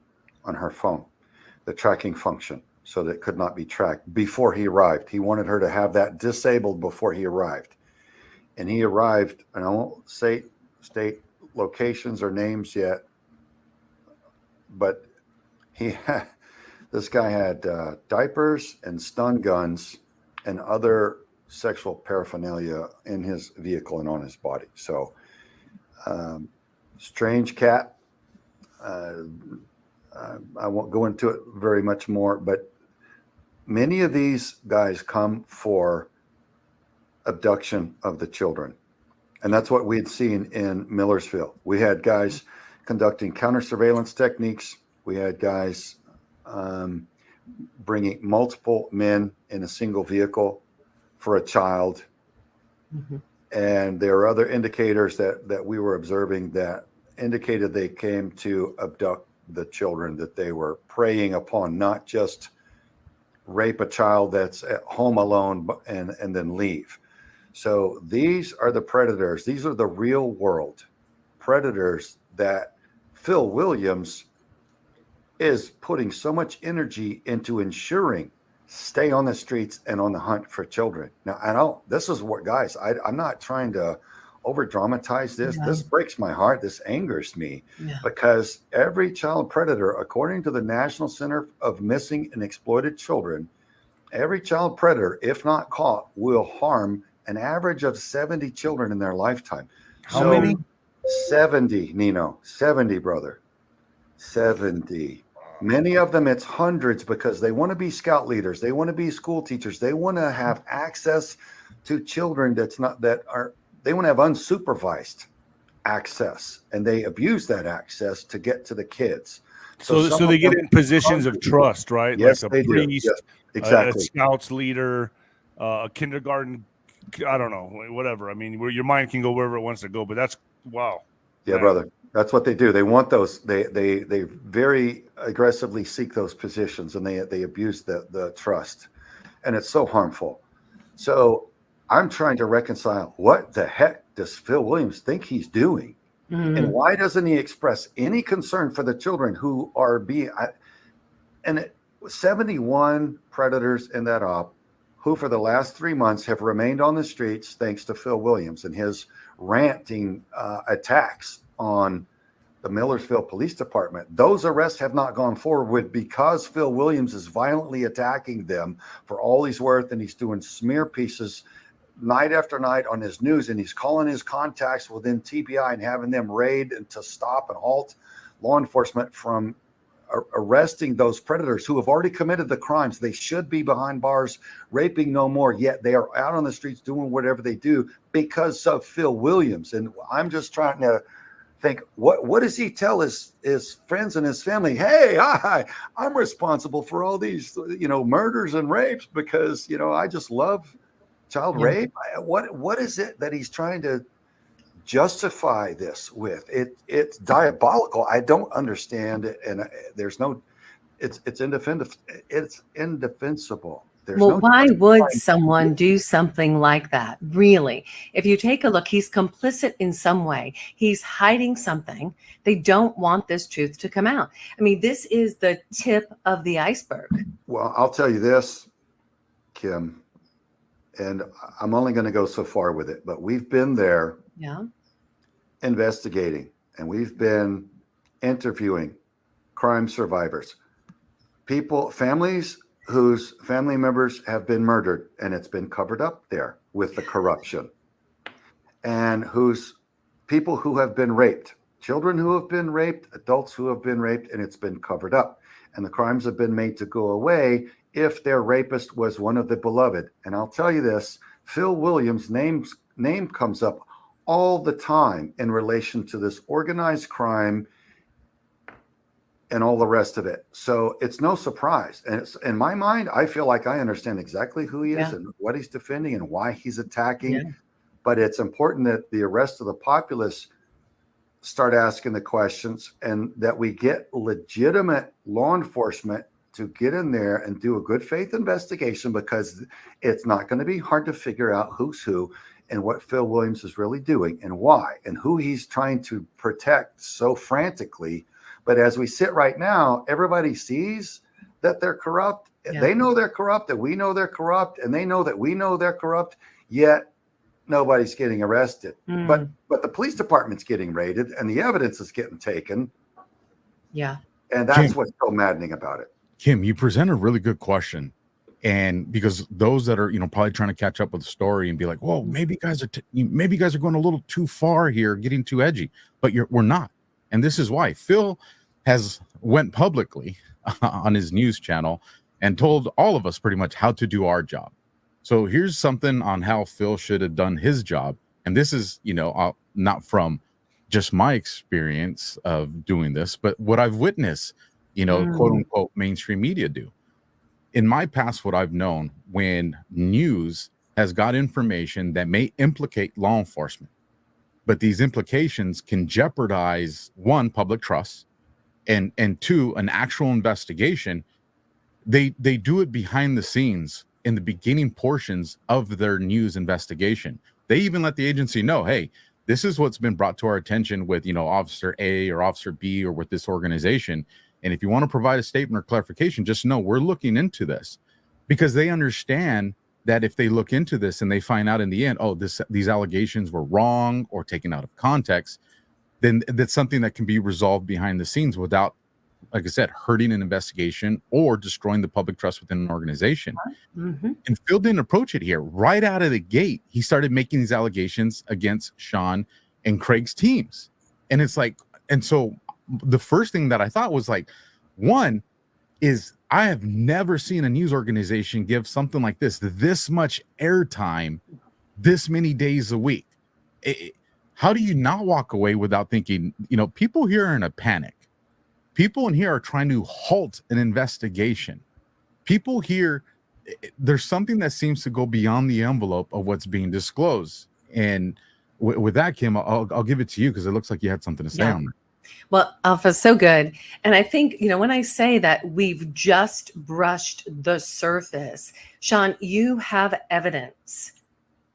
Speaker 7: on her phone, the tracking function, so that it could not be tracked before he arrived. He wanted her to have that disabled before he arrived. And he arrived, and I won't say state locations or names yet, but this guy had diapers and stun guns and other sexual paraphernalia in his vehicle and on his body. So strange cat. I won't go into it very much more, but many of these guys come for abduction of the children. And that's what we'd seen in Millersville. We had guys conducting counter surveillance techniques. We had guys bringing multiple men in a single vehicle for a child.
Speaker 5: Mhm.
Speaker 7: And there are other indicators that we were observing that indicated they came to abduct the children that they were preying upon, not just rape a child that's at home alone and then leave. So these are the predators. These are the real world predators that Phil Williams is putting so much energy into ensuring stay on the streets and on the hunt for children. Now, this is what, guys, I'm not trying to over dramatize this.
Speaker 5: Yeah.
Speaker 7: This breaks my heart. This angers me
Speaker 5: Yeah.
Speaker 7: because every child predator, according to the National Center of Missing and Exploited Children, every child predator, if not caught, will harm an average of 70 children in their lifetime.
Speaker 8: How many?
Speaker 7: 70, Nino. 70, brother. 70. Many of them, it's hundreds, because they want to be scout leaders. They want to be school teachers. They want to have access to children they want to have unsupervised access, and they abuse that access to get to the kids.
Speaker 8: So they get in positions of trust, right?
Speaker 7: Yes,
Speaker 8: like
Speaker 7: they
Speaker 8: a priest,
Speaker 7: do. Yes, exactly.
Speaker 8: a scouts leader, a kindergarten, I don't know, whatever. I mean, where your mind can go wherever it wants to go, but that's wow.
Speaker 7: Yeah,
Speaker 8: man.
Speaker 7: brother. That's what they do. They want those. They very aggressively seek those positions, and they abuse the trust, and it's so harmful. So I'm trying to reconcile, what the heck does Phil Williams think he's doing?
Speaker 5: Mhm.
Speaker 7: And why doesn't he express any concern for the children who are being, 71 predators in that op, who for the last 3 months have remained on the streets thanks to Phil Williams and his ranting attacks on the Millersville Police Department. Those arrests have not gone forward because Phil Williams is violently attacking them for all he's worth, and he's doing smear pieces night after night on his news, and he's calling his contacts within TBI and having them raid and to stop and halt law enforcement from arresting those predators who have already committed the crimes. They should be behind bars, raping no more, yet they are out on the streets doing whatever they do because of Phil Williams. And I'm just trying to think, what does he tell his friends and his family? Hey, I'm responsible for all these, murders and rapes because, I just love child rape. What is it that he's trying to justify this with? It's diabolical. I don't understand it, and it's indefensible.
Speaker 5: Why would someone do something like that? Really? If you take a look, he's complicit in some way. He's hiding something. They don't want this truth to come out. I mean, this is the tip of the iceberg.
Speaker 7: Well, I'll tell you this, Kim, and I'm only going to go so far with it, but we've been there investigating, and we've been interviewing crime survivors, families whose family members have been murdered, and it's been covered up there with the corruption, and whose people who have been raped, children who have been raped, adults who have been raped, and it's been covered up, and the crimes have been made to go away if their rapist was one of the beloved. And I'll tell you this, Phil Williams' name comes up all the time in relation to this organized crime and all the rest of it. So it's no surprise. And it's, in my mind, I feel like I understand exactly who he is and what he's defending and why he's attacking. But it's important that the rest of the populace start asking the questions, and that we get legitimate law enforcement to get in there and do a good faith investigation, because it's not going to be hard to figure out who's who and what Phil Williams is really doing and why and who he's trying to protect so frantically. But as we sit right now, everybody sees that they're corrupt. Yeah. They know they're corrupt, that we know they're corrupt, and they know that we know they're corrupt, yet nobody's getting arrested. But the police department's getting raided and the evidence is getting taken.
Speaker 5: Yeah.
Speaker 7: And that's what's so maddening about it.
Speaker 1: Kim, you present a really good question. And because those that are, probably trying to catch up with the story and be like, whoa, maybe you guys are going a little too far here, getting too edgy, but we're not. And this is why Phil has went publicly on his news channel and told all of us pretty much how to do our job. So here's something on how Phil should have done his job. And this is, not from just my experience of doing this, but what I've witnessed, quote unquote, mainstream media do. In my past, what I've known, when news has got information that may implicate law enforcement, but these implications can jeopardize, one, public trust, and two, an actual investigation, they do it behind the scenes in the beginning portions of their news investigation. They even let the agency know, hey, this is what's been brought to our attention with, Officer A or Officer B or with this organization. And if you want to provide a statement or clarification, just know we're looking into this, because they understand that if they look into this and they find out in the end, these allegations were wrong or taken out of context, then that's something that can be resolved behind the scenes without, like I said, hurting an investigation or destroying the public trust within an organization. Mm-hmm. And Phil didn't approach it here. Right out of the gate, he started making these allegations against Sean and Craig's teams. And it's like, and so the first thing that I thought was like, one is I have never seen a news organization give something like this much airtime, this many days a week. How do you not walk away without thinking, people here are in a panic. People in here are trying to halt an investigation. People here, there's something that seems to go beyond the envelope of what's being disclosed. And with that, Kim, I'll give it to you because it looks like you had something to say on that.
Speaker 5: Well, Alpha, so good. And I think, when I say that we've just brushed the surface, Sean, you have evidence,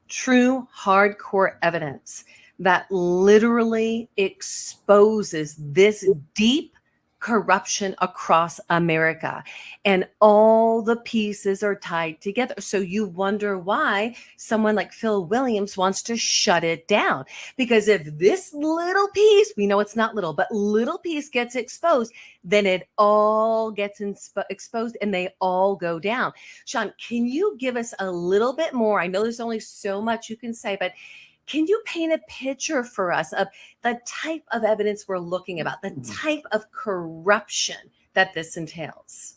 Speaker 5: true hardcore evidence that literally exposes this deep corruption across America, and all the pieces are tied together. So you wonder why someone like Phil Williams wants to shut it down, because if this little piece, we know it's not little, but little piece gets exposed, then it all gets exposed and they all go down. Sean, can you give us a little bit more? I know there's only so much you can say, but can you paint a picture for us of the type of evidence we're looking about, the type of corruption that this entails?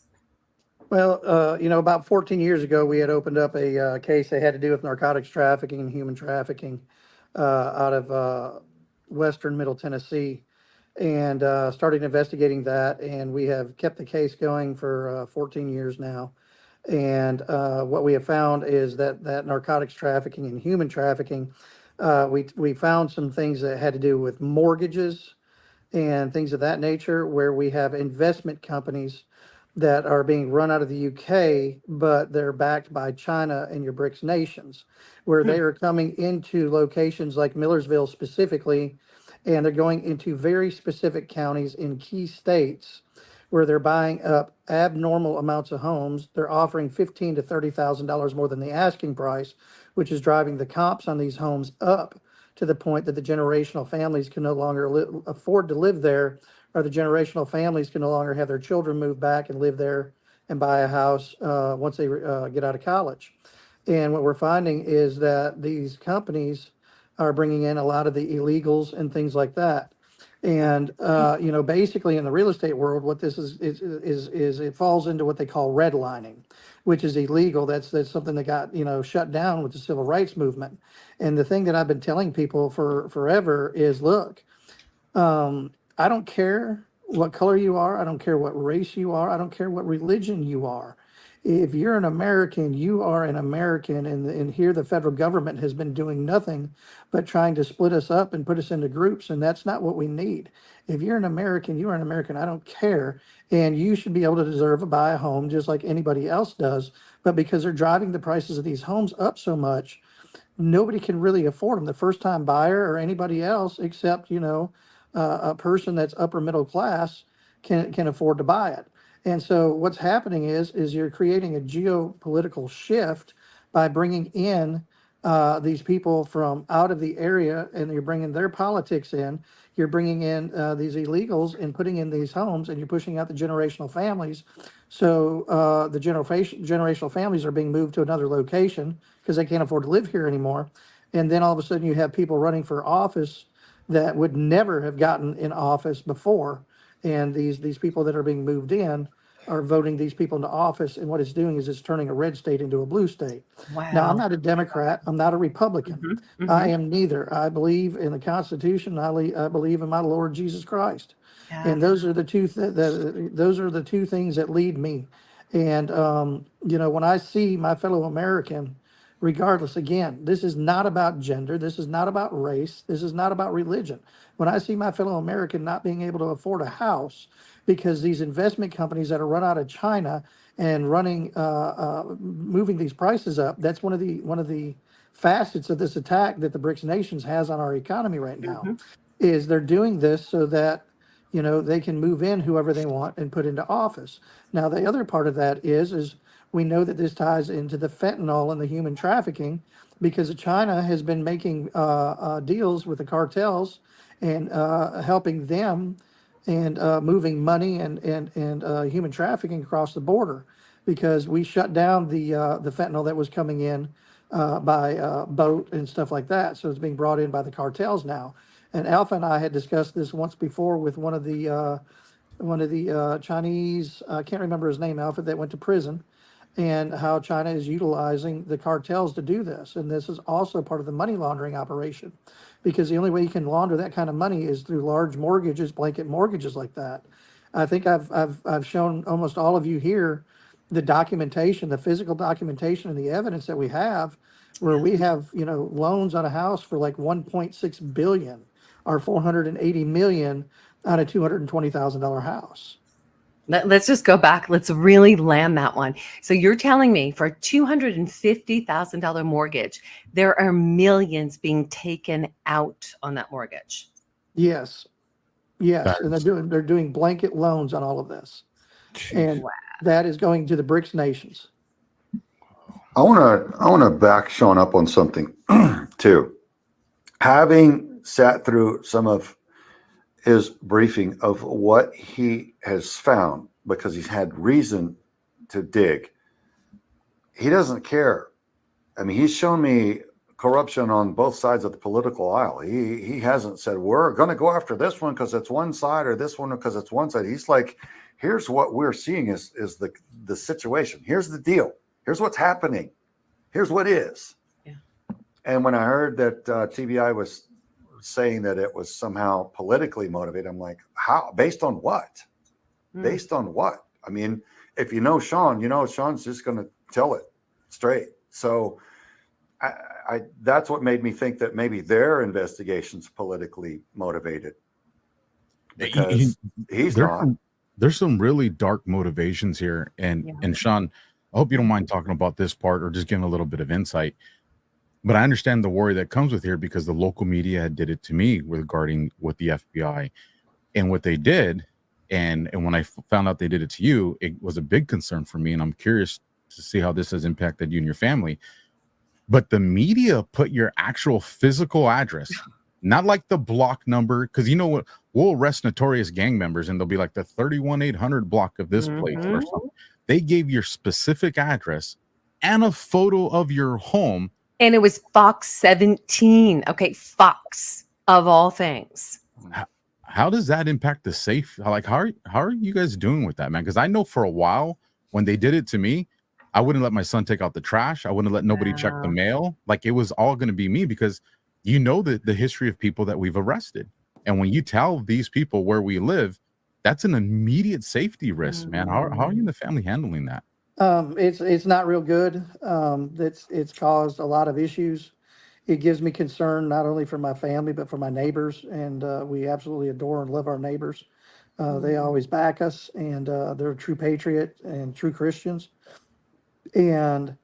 Speaker 6: Well, about 14 years ago, we had opened up a case that had to do with narcotics trafficking and human trafficking out of western Middle Tennessee, and started investigating that. And we have kept the case going for 14 years now. And what we have found is that narcotics trafficking and human trafficking, we found some things that had to do with mortgages and things of that nature, where we have investment companies that are being run out of the UK, but they're backed by China and your BRICS nations, where they are coming into locations like Millersville specifically, and they're going into very specific counties in key states where they're buying up abnormal amounts of homes. They're offering $15,000 to $30,000 more than the asking price, which is driving the comps on these homes up to the point that the generational families can no longer afford to live there, or the generational families can no longer have their children move back and live there and buy a house once they get out of college. And what we're finding is that these companies are bringing in a lot of the illegals and things like that. And, basically in the real estate world, what this is it falls into what they call redlining, which is illegal. That's something that got, shut down with the civil rights movement. And the thing that I've been telling people for forever is, look, I don't care what color you are. I don't care what race you are. I don't care what religion you are. If you're an American, you are an American, and here the federal government has been doing nothing but trying to split us up and put us into groups, and that's not what we need. If you're an American, you are an American. I don't care, and you should be able to deserve to buy a home just like anybody else does. But because they're driving the prices of these homes up so much, nobody can really afford them. The first time buyer or anybody else, except a person that's upper middle class, can afford to buy it. And so what's happening is you're creating a geopolitical shift by bringing in these people from out of the area, and you're bringing their politics in. You're bringing in these illegals and putting in these homes, and you're pushing out the generational families. So the generational families are being moved to another location because they can't afford to live here anymore. And then all of a sudden you have people running for office that would never have gotten in office before. And these people that are being moved in are voting these people into office. And what it's doing is it's turning a red state into a blue state.
Speaker 5: Wow.
Speaker 6: Now, I'm not a Democrat. I'm not a Republican. I am neither. I believe in the Constitution. I believe in my Lord Jesus Christ.
Speaker 5: Yeah.
Speaker 6: And those are the two things that lead me. And when I see my fellow American, regardless, again, this is not about gender. This is not about race. This is not about religion. When I see my fellow American not being able to afford a house because these investment companies that are run out of China and moving these prices up, that's one of the facets of this attack that the BRICS nations has on our economy right now. Is they're doing this so that they can move in whoever they want and put into office. Now, the other part of that is we know that this ties into the fentanyl and the human trafficking, because China has been making deals with the cartels and helping them and moving money and human trafficking across the border, because we shut down the fentanyl that was coming in by boat and stuff like that. So it's being brought in by the cartels now. And Alpha and I had discussed this once before with one of the Chinese, I can't remember his name, Alpha, that went to prison, and how China is utilizing the cartels to do this. And this is also part of the money laundering operation, because the only way you can launder that kind of money is through large mortgages, blanket mortgages like that. I think I've shown almost all of you here the documentation, the physical documentation and the evidence that we have, where we have, loans on a house for like 1.6 billion or 480 million on a $220,000 house.
Speaker 5: Let's just go back. Let's really land that one. So you're telling me for a $250,000 mortgage, there are millions being taken out on that mortgage.
Speaker 6: Yes. And they're doing blanket loans on all of this.
Speaker 8: Jeez.
Speaker 6: And that is going to the BRICS nations.
Speaker 7: I want to back Sean up on something too. Having sat through some of his briefing of what he has found, because he's had reason to dig, he doesn't care. I mean, he's shown me corruption on both sides of the political aisle. He hasn't said, we're going to go after this one because it's one side, or this one because it's one side. He's like, here's what we're seeing is the situation. Here's the deal. Here's what's happening. Here's what is.
Speaker 5: Yeah.
Speaker 7: And when I heard that TBI was saying that it was somehow politically motivated, I'm like, how? Based on what? Based on what? I mean, if you know Sean, Sean's just going to tell it straight. So I that's what made me think that maybe their investigation's politically motivated, because he's not.
Speaker 1: There's some really dark motivations here. And Sean, I hope you don't mind talking about this part or just giving a little bit of insight. But I understand the worry that comes with here, because the local media had did it to me regarding with the FBI and what they did. And when I found out they did it to you, it was a big concern for me. And I'm curious to see how this has impacted you and your family. But the media put your actual physical address, not like the block number, because what, we'll arrest notorious gang members and they'll be like the 31800 block of this place or something. They gave your specific address and a photo of your home.
Speaker 5: And it was Fox 17. Okay, Fox of all things.
Speaker 1: How does that impact the safe? Like, how are you guys doing with that, man? Because I know for a while when they did it to me, I wouldn't let my son take out the trash. I wouldn't let nobody check the mail. Like, it was all going to be me, because the history of people that we've arrested. And when you tell these people where we live, that's an immediate safety risk, man. How are you and the family handling that?
Speaker 6: It's not real good. It's caused a lot of issues. It gives me concern not only for my family but for my neighbors, and we absolutely adore and love our neighbors. They always back us, and they're a true patriot and true Christians. And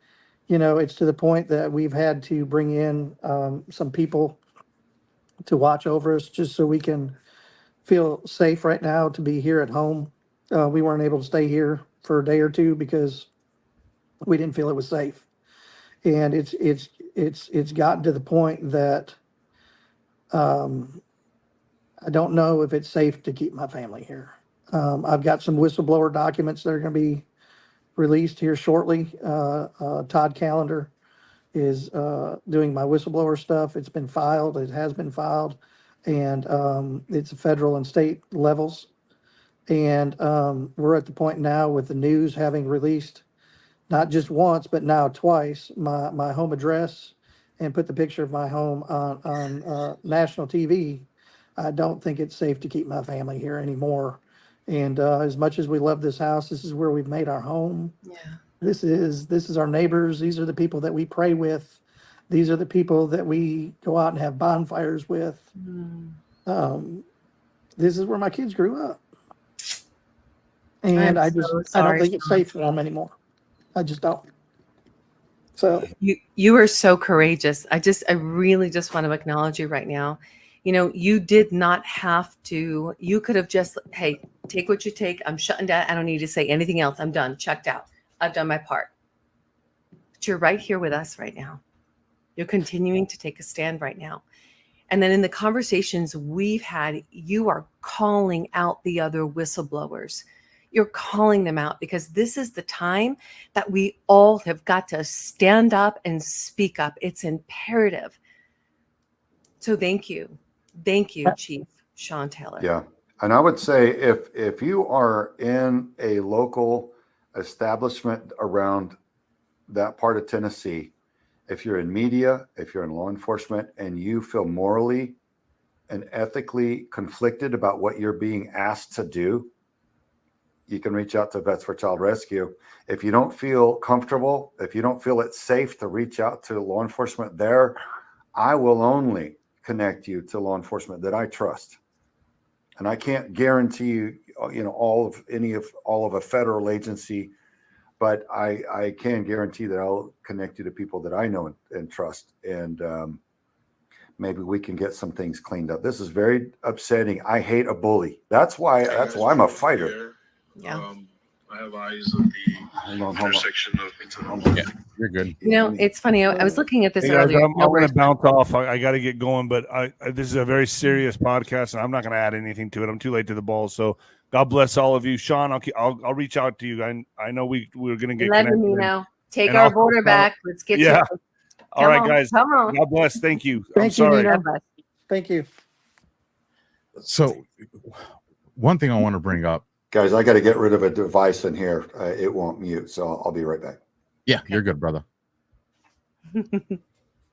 Speaker 6: it's to the point that we've had to bring in some people to watch over us just so we can feel safe right now to be here at home. We weren't able to stay here for a day or two because we didn't feel it was safe. And it's gotten to the point that I don't know if it's safe to keep my family here. I've got some whistleblower documents that are going to be released here shortly. Todd Callender is doing my whistleblower stuff. It's been filed. It has been filed, and it's federal and state levels. And we're at the point now with the news having released not just once, but now twice, my home address, and put the picture of my home on national TV. I don't think it's safe to keep my family here anymore. And as much as we love this house, this is where we've made our home.
Speaker 5: Yeah.
Speaker 6: This is our neighbors. These are the people that we pray with. These are the people that we go out and have bonfires with. This is where my kids grew up. And I don't think it's safe for them anymore. I just don't. So
Speaker 5: you are so courageous. I really just want to acknowledge you right now. You did not have to. You could have just, hey, take what you take. I'm shutting down. I don't need to say anything else. I'm done. Checked out. I've done my part. But you're right here with us right now. You're continuing to take a stand right now. And then in the conversations we've had, you are calling out the other whistleblowers. You're calling them out because this is the time that we all have got to stand up and speak up. It's imperative. So thank you. Thank you, Chief Sean Taylor.
Speaker 7: Yeah. And I would say if you are in a local establishment around that part of Tennessee, if you're in media, if you're in law enforcement, and you feel morally and ethically conflicted about what you're being asked to do, you can reach out to Vets for Child Rescue. If you don't feel comfortable, if you don't feel it's safe to reach out to law enforcement there, I will only connect you to law enforcement that I trust. And I can't guarantee you, all of a federal agency, but I can guarantee that I'll connect you to people that I know and trust. And maybe we can get some things cleaned up. This is very upsetting. I hate a bully. That's why I'm a fighter.
Speaker 5: Yeah.
Speaker 9: I have eyes on the intersection of.
Speaker 1: Yeah, you're good.
Speaker 5: It's funny. I was looking at this
Speaker 8: Hey guys,
Speaker 5: earlier.
Speaker 8: I'm going to bounce off. I got to get going, but this is a very serious podcast, and I'm not going to add anything to it. I'm too late to the ball. So God bless all of you. Sean, I'll reach out to you. I know we're going to get
Speaker 5: letting me know. Take our border back. Let's get you.
Speaker 8: All right, guys.
Speaker 5: Come on.
Speaker 8: God bless. Thank you.
Speaker 6: Thank
Speaker 8: I'm sorry.
Speaker 6: you, Thank you.
Speaker 1: So one thing I want to bring up.
Speaker 7: Guys, I got to get rid of a device in here. It won't mute, so I'll be right back.
Speaker 1: Yeah, you're good, brother.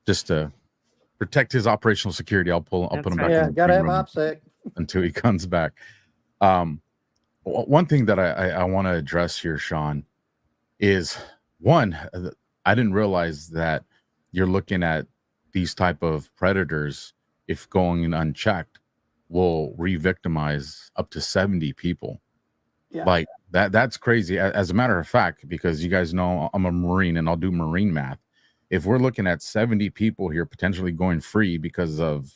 Speaker 1: Just to protect his operational security, I'll put him back.
Speaker 6: Yeah,
Speaker 1: in
Speaker 6: gotta have
Speaker 1: room
Speaker 6: OPSEC
Speaker 1: until he comes back. One thing that I want to address here, Sean, is one. I didn't realize that you're looking at these type of predators, if going unchecked, will re-victimize up to 70 people.
Speaker 6: Yeah.
Speaker 1: Like that's crazy. As a matter of fact, because you guys know I'm a Marine and I'll do Marine math. If we're looking at 70 people here potentially going free because of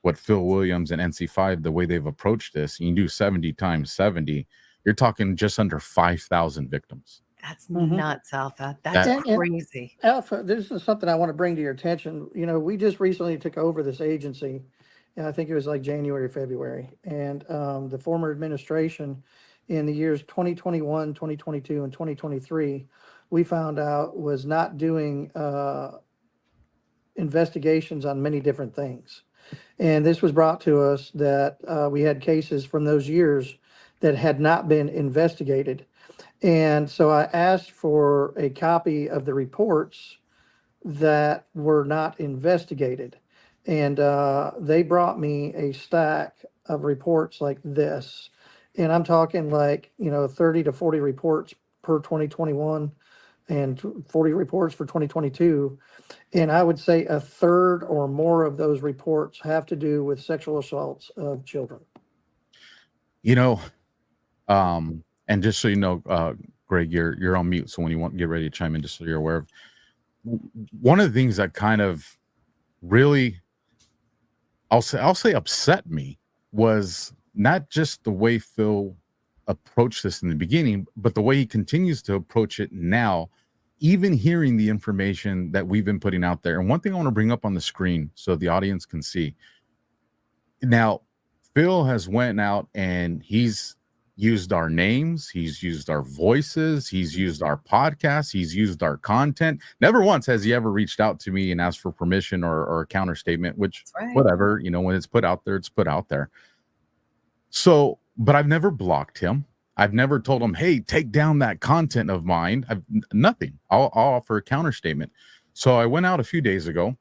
Speaker 1: what Phil Williams and NC5, the way they've approached this, you can do 70 times 70, you're talking just under 5,000 victims.
Speaker 5: That's nuts, Alpha. That's crazy.
Speaker 6: Alpha, this is something I want to bring to your attention. We just recently took over this agency. And I think it was like January, February. And the former administration in the years 2021, 2022, and 2023, we found out was not doing investigations on many different things. And this was brought to us that we had cases from those years that had not been investigated. And so I asked for a copy of the reports that were not investigated. And they brought me a stack of reports like this. And I'm talking like, 30 to 40 reports per 2021 and 40 reports for 2022. And I would say a third or more of those reports have to do with sexual assaults of children.
Speaker 1: You know, and just so you know, Greg, you're on mute. So when you want get ready to chime in, just so you're aware of one of the things that kind of really, I'll say upset me was not just the way Phil approached this in the beginning, but the way he continues to approach it now, even hearing the information that we've been putting out there. And one thing I want to bring up on the screen so the audience can see. Now, Phil has went out and he's used our names, he's used our voices, he's used our podcasts, he's used our content. Never once has he ever reached out to me and asked for permission or a counter statement, which whatever, you know, when it's put out there, it's put out there. So, but I've never blocked him. I've never told him, hey, take down that content of mine. Nothing. I'll offer a counter statement. So I went out a few days ago,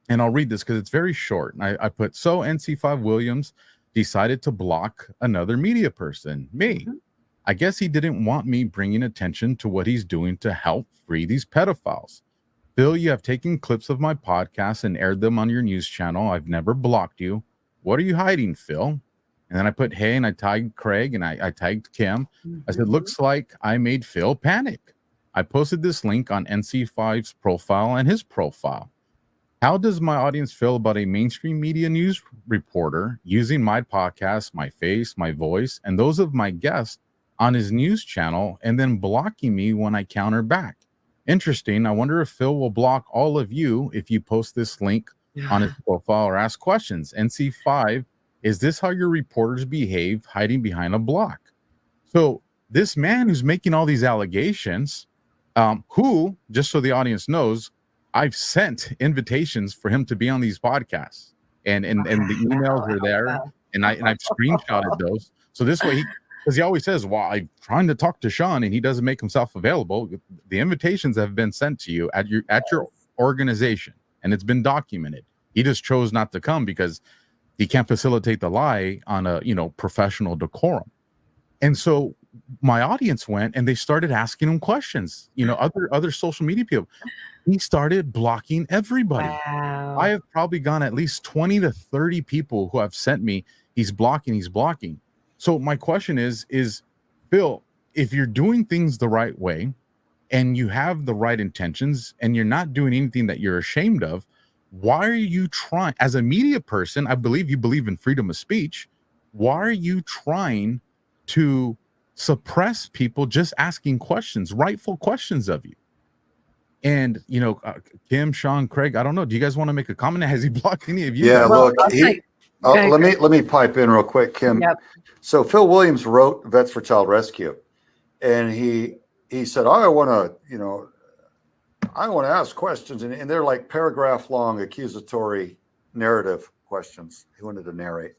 Speaker 1: and I'll read this because it's very short. I put, so NC5 Williams decided to block another media person, me. I guess he didn't want me bringing attention to what he's doing to help free these pedophiles. Phil, you have taken clips of my podcast and aired them on your news channel. I've never blocked you. What are you hiding, Phil? And then I put, hey, and I tagged Craig and I tagged Kim. I said, looks like I made Phil panic. I posted this link on NC5's profile and his profile. How does my audience feel about a mainstream media news reporter using my podcast, my face, my voice, and those of my guests on his news channel and then blocking me when I counter back? Interesting. I wonder if Phil will block all of you if you post this link on his profile or ask questions. NC5, is this how your reporters behave, hiding behind a block? So this man who's making all these allegations, who, just so the audience knows, I've sent invitations for him to be on these podcasts, and the emails are there, and I've screenshotted those. So this way, because he always says, "Well, I'm trying to talk to Sean, and he doesn't make himself available." The invitations have been sent to you at your organization, and it's been documented. He just chose not to come because he can't facilitate the lie on a professional decorum. And so my audience went and they started asking him questions. Other social media people. He started blocking everybody.
Speaker 5: Wow.
Speaker 1: I have probably gone at least 20 to 30 people who have sent me, he's blocking. So my question is Bill, if you're doing things the right way and you have the right intentions and you're not doing anything that you're ashamed of, why are you trying, as a media person, I believe you believe in freedom of speech, why are you trying to suppress people just asking questions, rightful questions of you? And, Kim, Sean, Craig, I don't know. Do you guys want to make a comment? Has he blocked any of you?
Speaker 7: Yeah,
Speaker 5: Well,
Speaker 7: look, let me pipe in real quick, Kim.
Speaker 5: Yep.
Speaker 7: So Phil Williams wrote Vets for Child Rescue, and he said, I want to ask questions, and they're like paragraph long accusatory narrative questions. He wanted to narrate.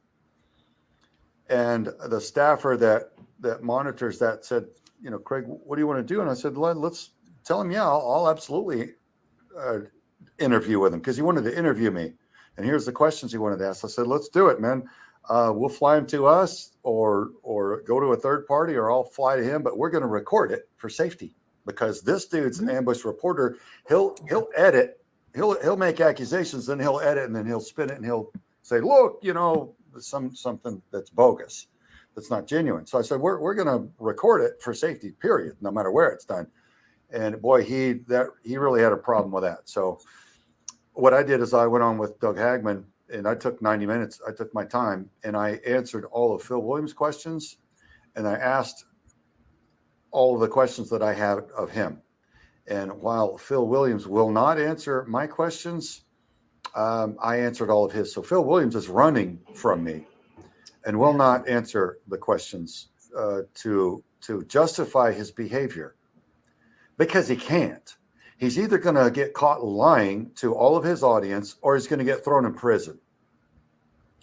Speaker 7: And the staffer that monitors that said, Craig, what do you want to do? And I said, let's tell him, yeah, I'll absolutely interview with him, because he wanted to interview me. And here's the questions he wanted to ask. I said, let's do it, man. We'll fly him to us or go to a third party, or I'll fly to him, but we're going to record it for safety, because this dude's an ambush reporter. He'll edit, he'll make accusations, then he'll edit, and then he'll spin it and he'll say, look, something that's bogus, that's not genuine. So I said, we're going to record it for safety, period, no matter where it's done. And boy, he really had a problem with that. So what I did is I went on with Doug Hagman, and I took 90 minutes. I took my time, and I answered all of Phil Williams' questions, and I asked all of the questions that I had of him. And while Phil Williams will not answer my questions, I answered all of his. So Phil Williams is running from me and will not answer the questions to justify his behavior, because he can't. He's either going to get caught lying to all of his audience, or he's going to get thrown in prison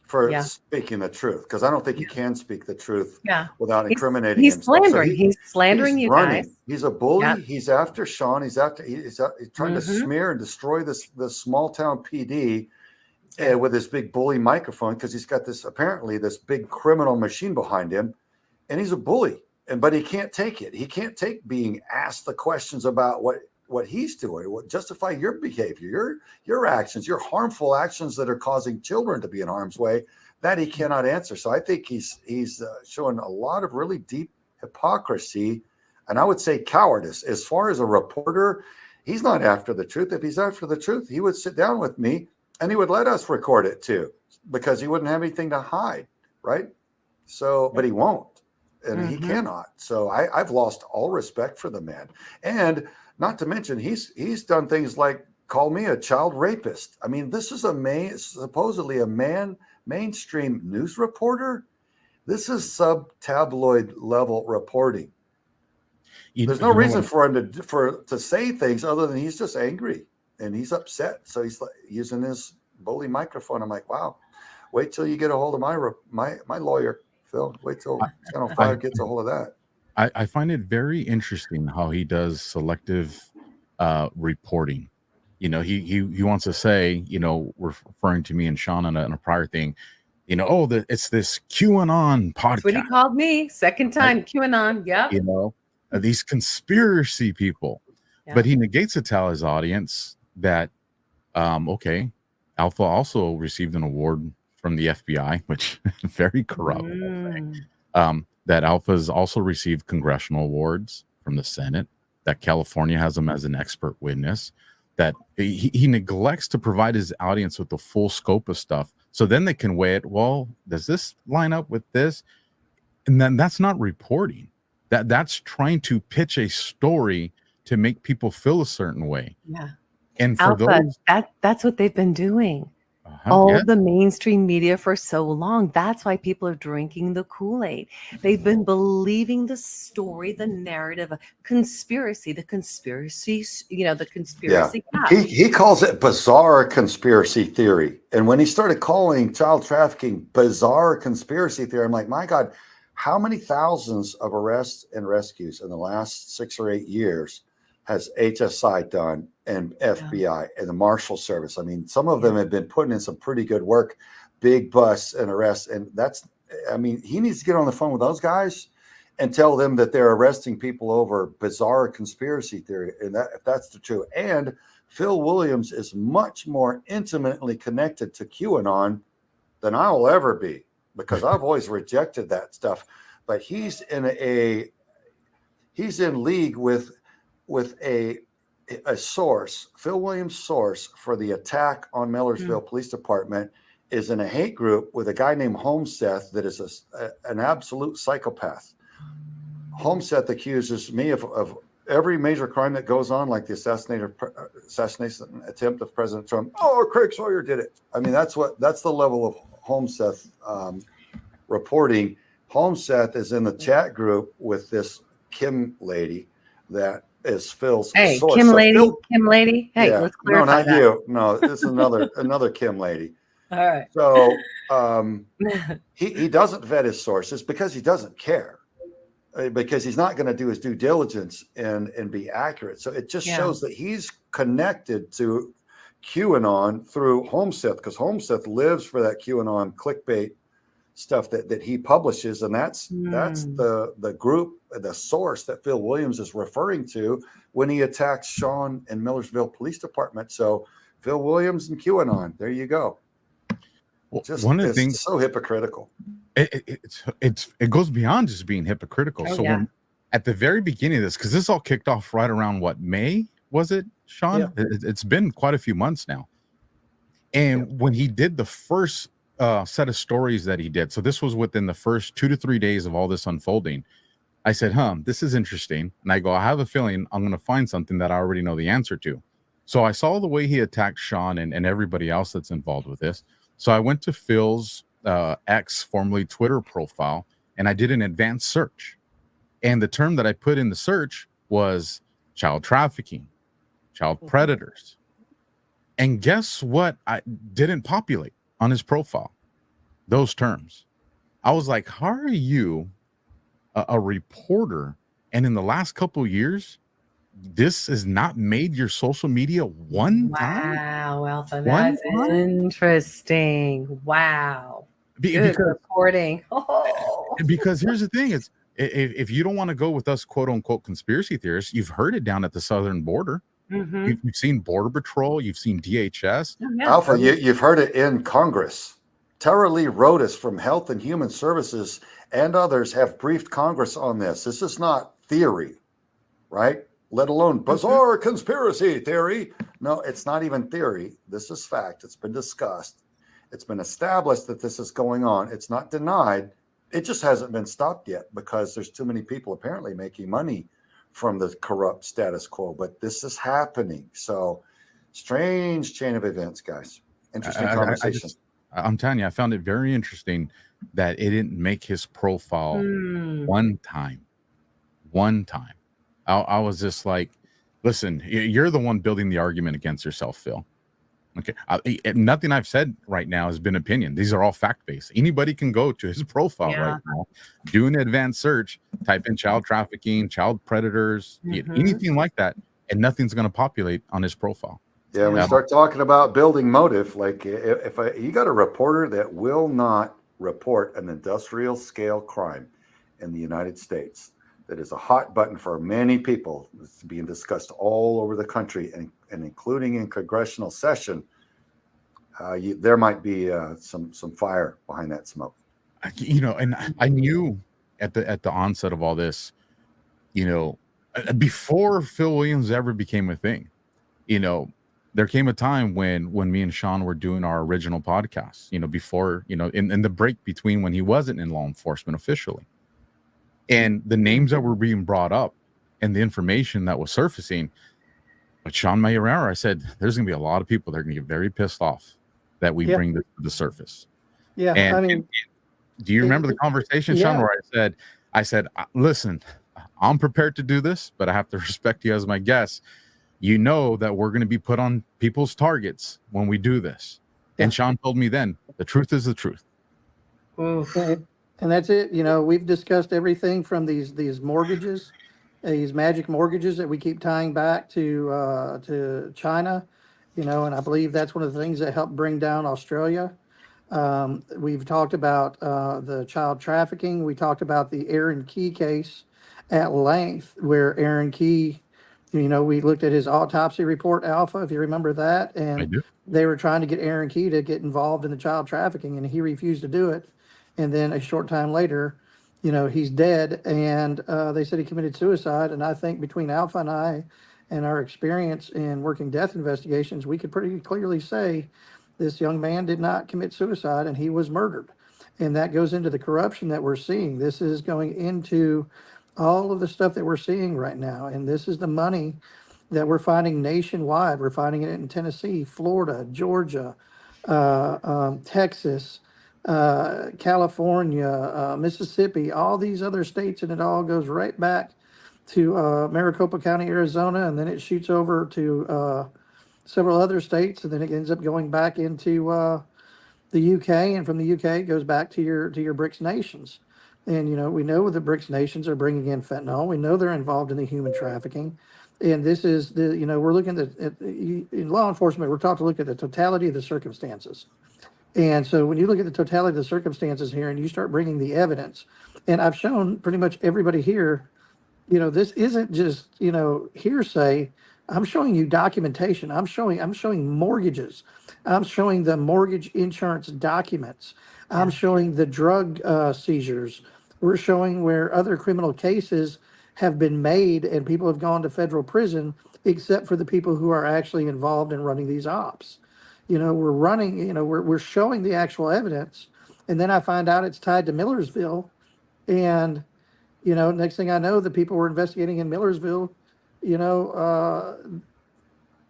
Speaker 7: for speaking the truth, because I don't think he can speak the truth without incriminating himself.
Speaker 5: Slandering. He's slandering you
Speaker 7: running.
Speaker 5: guys.
Speaker 7: He's a bully. Yep. He's after Sean. He's trying to smear and destroy this small town PD with this big bully microphone, because he's got this big criminal machine behind him, and he's a bully. but he can't take it. He can't take being asked the questions about what he's doing, what justify your behavior, your actions, your harmful actions that are causing children to be in harm's way, that he cannot answer. So I think he's showing a lot of really deep hypocrisy, and I would say cowardice. As far as a reporter, he's not after the truth. If he's after the truth, he would sit down with me and he would let us record it too, because he wouldn't have anything to hide, right? So, but he won't, and he cannot. So I've lost all respect for the man. And not to mention, he's done things like call me a child rapist. I mean, this is supposedly a mainstream news reporter. This is sub-tabloid level reporting. There's no reason for him to say things other than he's just angry and he's upset. So he's like using his bully microphone. I'm like, wow, wait till you get a hold of my lawyer, Phil. Wait till Channel 5 gets a hold of that.
Speaker 1: I find it very interesting how he does selective reporting. You know, he wants to say, you know, referring to me and Sean on a prior thing, you know, it's this QAnon podcast.
Speaker 5: That's what he called me. Second time, QAnon. Yep.
Speaker 1: You know, these conspiracy people. Yeah. But he negates to tell his audience that, okay, Alpha also received an award from the FBI, which is very corrupt. That Alpha's also received congressional awards from the Senate, that California has him as an expert witness, that he neglects to provide his audience with the full scope of stuff. So then they can weigh it. Well, does this line up with this? And then that's not reporting. That's trying to pitch a story to make people feel a certain way.
Speaker 5: Yeah.
Speaker 1: And for
Speaker 5: that's what they've been doing. All the mainstream media for so long. That's why people are drinking the Kool-Aid. They've been believing the story, the narrative, the conspiracy, you know, the conspiracy.
Speaker 7: Yeah. He calls it bizarre conspiracy theory. And when he started calling child trafficking bizarre conspiracy theory, I'm like, my God, how many thousands of arrests and rescues in the last 6 or 8 years has HSI done, and FBI and the Marshal Service? I mean, some of them have been putting in some pretty good work, big busts and arrests. And he needs to get on the phone with those guys and tell them that they're arresting people over bizarre conspiracy theory. And if that's the truth. And Phil Williams is much more intimately connected to QAnon than I will ever be, because I've always rejected that stuff. But he's in league with a source. Phil Williams' source for the attack on Millersville Police Department is in a hate group with a guy named Homeseth that is an absolute psychopath. Homeseth accuses me of every major crime that goes on, like the assassination attempt of President Trump. Oh, Craig Sawyer did it. I mean, that's the level of Homeseth reporting. Homeseth is in the chat group with this Kim lady that is Phil's source.
Speaker 5: Kim lady. Hey, let's clarify
Speaker 7: that. No, not you. No, this is another Kim lady.
Speaker 5: All right.
Speaker 7: So he doesn't vet his sources because he doesn't care, because he's not going to do his due diligence and be accurate. So it just shows that he's connected to QAnon through Homeseth, because Homeseth lives for that QAnon clickbait stuff that he publishes, and that's the group, the source that Phil Williams is referring to when he attacks Sean and Millersville Police Department. So Phil Williams and QAnon, there you go.
Speaker 1: Well, one of the things
Speaker 7: so hypocritical.
Speaker 1: It goes beyond just being hypocritical. When, at the very beginning of this, because this all kicked off right around May, was it, Sean? Yeah. It's been quite a few months now. And when he did the first set of stories that he did, so this was within the first 2 to 3 days of all this unfolding, I said, this is interesting. And I go, I have a feeling I'm going to find something that I already know the answer to. So I saw the way he attacked Sean and everybody else that's involved with this. So I went to Phil's X, formerly Twitter profile, and I did an advanced search. And the term that I put in the search was child trafficking, child predators. And guess what? I didn't populate on his profile those terms. I was like, how are you a reporter, and in the last couple of years this has not made your social media one time?
Speaker 5: Wow, Alpha, that's interesting. Wow. Good reporting.
Speaker 1: Because here's the thing, if you don't want to go with us, quote unquote, conspiracy theorists, you've heard it down at the southern border. You've seen Border Patrol, you've seen DHS.
Speaker 5: Oh, yeah.
Speaker 7: Alpha, you've heard it in Congress. Tara Lee Rodas from Health and Human Services and others have briefed Congress on this. This is not theory, right? Let alone bizarre conspiracy theory. No, it's not even theory. This is fact. It's been discussed. It's been established that this is going on. It's not denied. It just hasn't been stopped yet because there's too many people apparently making money from the corrupt status quo. But this is happening. So strange chain of events, guys. Interesting conversation.
Speaker 1: I'm telling you, I found it very interesting that it didn't make his profile one time. I was just like, listen, you're the one building the argument against yourself, Phil. Okay. Nothing I've said right now has been opinion. These are all fact-based. Anybody can go to his profile right now, do an advanced search, type in child trafficking, child predators, anything like that, and nothing's going to populate on his profile.
Speaker 7: Yeah, when we start talking about building motive, like you got a reporter that will not report an industrial scale crime in the United States, that is a hot button for many people. It's being discussed all over the country and including in congressional session. There might be some fire behind that smoke.
Speaker 1: And I knew at the onset of all this, before Phil Williams ever became a thing, there came a time when me and Sean were doing our original podcast, before, in the break between when he wasn't in law enforcement officially. And the names that were being brought up and the information that was surfacing, with Sean Mayerera, I said, there's going to be a lot of people that are going to get very pissed off that we bring this to the surface.
Speaker 6: Yeah.
Speaker 1: And do you remember the conversation, Sean, where I said, listen, I'm prepared to do this, but I have to respect you as my guest. You know that we're going to be put on people's targets when we do this. And Sean told me then, the truth is the truth.
Speaker 6: Okay. And that's it. We've discussed everything from these mortgages, these magic mortgages that we keep tying back to China, and I believe that's one of the things that helped bring down Australia. We've talked about the child trafficking. We talked about the Aaron Key case at length, where Aaron Key, we looked at his autopsy report, Alpha, if you remember that, and they were trying to get Aaron Key to get involved in the child trafficking, and he refused to do it. And then a short time later, he's dead, and they said he committed suicide. And I think between Alpha and I and our experience in working death investigations, we could pretty clearly say this young man did not commit suicide and he was murdered. And that goes into the corruption that we're seeing. This is going into all of the stuff that we're seeing right now. And this is the money that we're finding nationwide. We're finding it in Tennessee, Florida, Georgia, Texas, California, Mississippi, all these other states, and it all goes right back to Maricopa County, Arizona, and then it shoots over to several other states, and then it ends up going back into the UK, and from the UK it goes back to your BRICS nations. And we know the BRICS nations are bringing in fentanyl. We know they're involved in the human trafficking, and this is we're looking at in law enforcement. We're taught to look at the totality of the circumstances. And so when you look at the totality of the circumstances here and you start bringing the evidence, and I've shown pretty much everybody here, this isn't just, hearsay. I'm showing you documentation. I'm showing mortgages. I'm showing the mortgage insurance documents. I'm showing the drug seizures. We're showing where other criminal cases have been made and people have gone to federal prison, except for the people who are actually involved in running these ops. We're running, we're showing the actual evidence. And then I find out it's tied to Millersville. And, next thing I know, the people we're investigating in Millersville, we got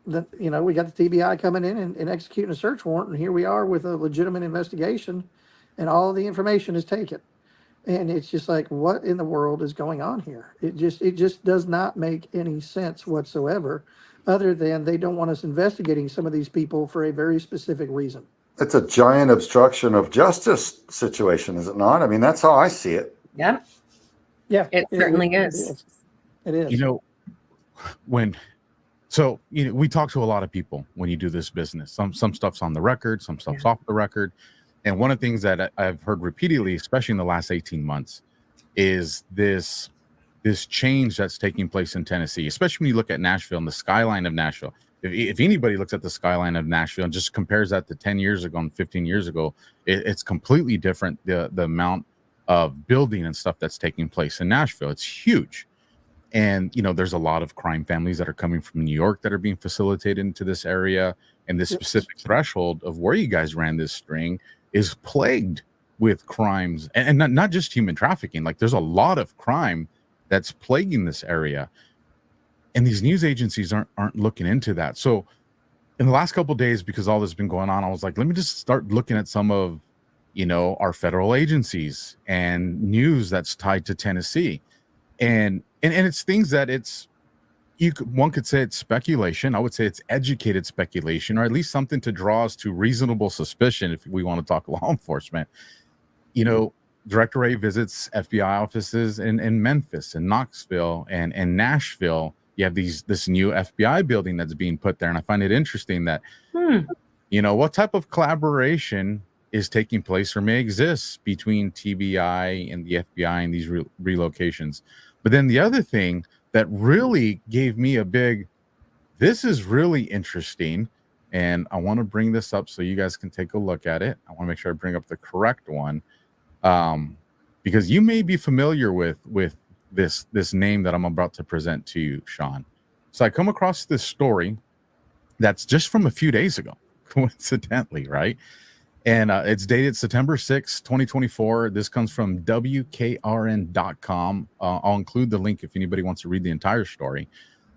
Speaker 6: the TBI coming in and executing a search warrant. And here we are with a legitimate investigation and all of the information is taken. And it's just like, what in the world is going on here? It just does not make any sense whatsoever, other than they don't want us investigating some of these people for a very specific reason.
Speaker 7: It's a giant obstruction of justice situation, is it not? I mean, that's how I see it.
Speaker 5: Yeah.
Speaker 6: Yeah.
Speaker 5: It certainly is.
Speaker 6: It is.
Speaker 1: We talk to a lot of people when you do this business. Some stuff's on the record, some stuff's off the record. And one of the things that I've heard repeatedly, especially in the last 18 months, is this change that's taking place in Tennessee, especially when you look at Nashville and the skyline of Nashville. If anybody looks at the skyline of Nashville and just compares that to 10 years ago and 15 years ago, it's completely different. The amount of building and stuff that's taking place in Nashville, it's huge. And, there's a lot of crime families that are coming from New York that are being facilitated into this area. And this specific threshold of where you guys ran this string is plagued with crimes, and not just human trafficking. Like, there's a lot of crime that's plaguing this area. And these news agencies aren't looking into that. So in the last couple of days, because all this has been going on, I was like, let me just start looking at some of, our federal agencies and news that's tied to Tennessee. And it's things that one could say it's speculation. I would say it's educated speculation, or at least something to draw us to reasonable suspicion if we want to talk law enforcement. Director Ray visits FBI offices in Memphis and Knoxville and Nashville. You have this new FBI building that's being put there. And I find it interesting that, what type of collaboration is taking place or may exist between TBI and the FBI and these relocations. But then the other thing that really gave me this is really interesting, and I want to bring this up so you guys can take a look at it. I want to make sure I bring up the correct one, because you may be familiar with this name that I'm about to present to you, Sean. So I come across this story that's just from a few days ago, coincidentally, right? And it's dated September 6, 2024. This comes from WKRN.com. I'll include the link if anybody wants to read the entire story.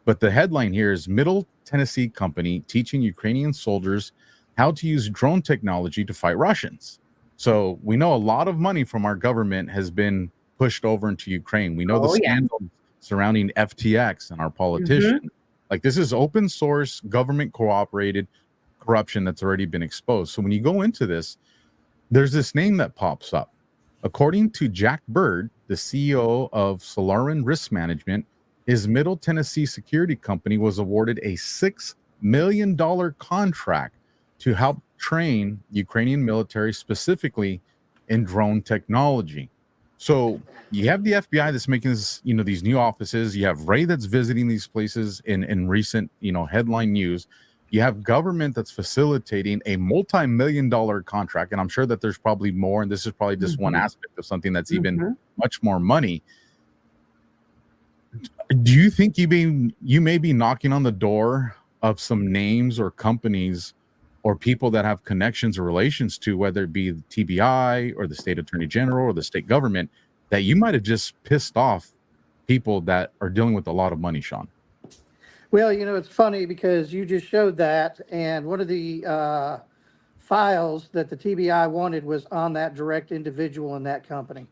Speaker 1: But the headline here is Middle Tennessee Company teaching Ukrainian soldiers how to use drone technology to fight Russians. So we know a lot of money from our government has been pushed over into Ukraine. We know the scandals surrounding FTX and our politicians. Like, this is open source, government cooperated corruption that's already been exposed. So when you go into this, there's this name that pops up. According to Jack Bird, the CEO of Solarin Risk Management, his Middle Tennessee security company was awarded a $6 million contract to help train Ukrainian military, specifically in drone technology. So you have the FBI that's making this, these new offices. You have Ray that's visiting these places in recent, headline news. You have government that's facilitating a multi-million-dollar contract, and I'm sure that there's probably more, and this is probably just one aspect of something that's even much more money. Do you think you may be knocking on the door of some names or companies or people that have connections or relations to, whether it be the TBI or the state attorney general or the state government, that you might have just pissed off people that are dealing with a lot of money, Sean?
Speaker 6: Well, it's funny because you just showed that, and one of the files that the TBI wanted was on that direct individual in that company.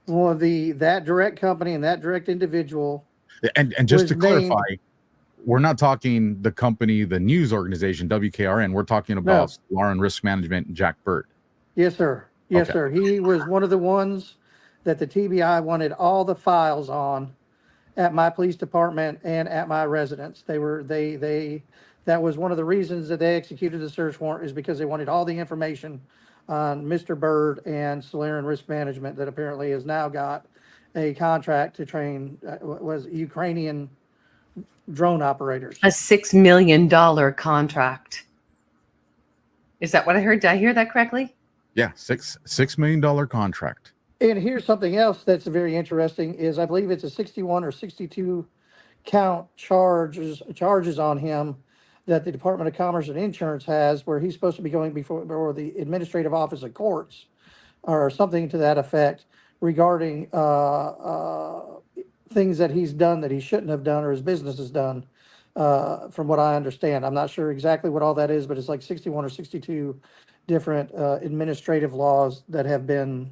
Speaker 6: Well, that direct company and that direct individual.
Speaker 1: And just to clarify, we're not talking the company, the news organization, WKRN. We're talking about Lauren Risk Management and Jack Bird. Yes, sir.
Speaker 6: Yes, sir. He was one of the ones that the TBI wanted all the files on at my police department and at my residence. That was one of the reasons that they executed the search warrant, is because they wanted all the information on Mr. Bird and Solarin Risk Management, that apparently has now got a contract to train was Ukrainian drone operators.
Speaker 5: A $6 million contract. Is that what I heard? Did I hear that correctly?
Speaker 1: Yeah, $6 million contract.
Speaker 6: And here's something else that's very interesting, is I believe it's a 61 or 62 count charges on him that the Department of Commerce and Insurance has, where he's supposed to be going before the Administrative Office of Courts or something to that effect, regarding things that he's done that he shouldn't have done, or his business has done, from what I understand. I'm not sure exactly what all that is, but it's like 61 or 62 different administrative laws that have been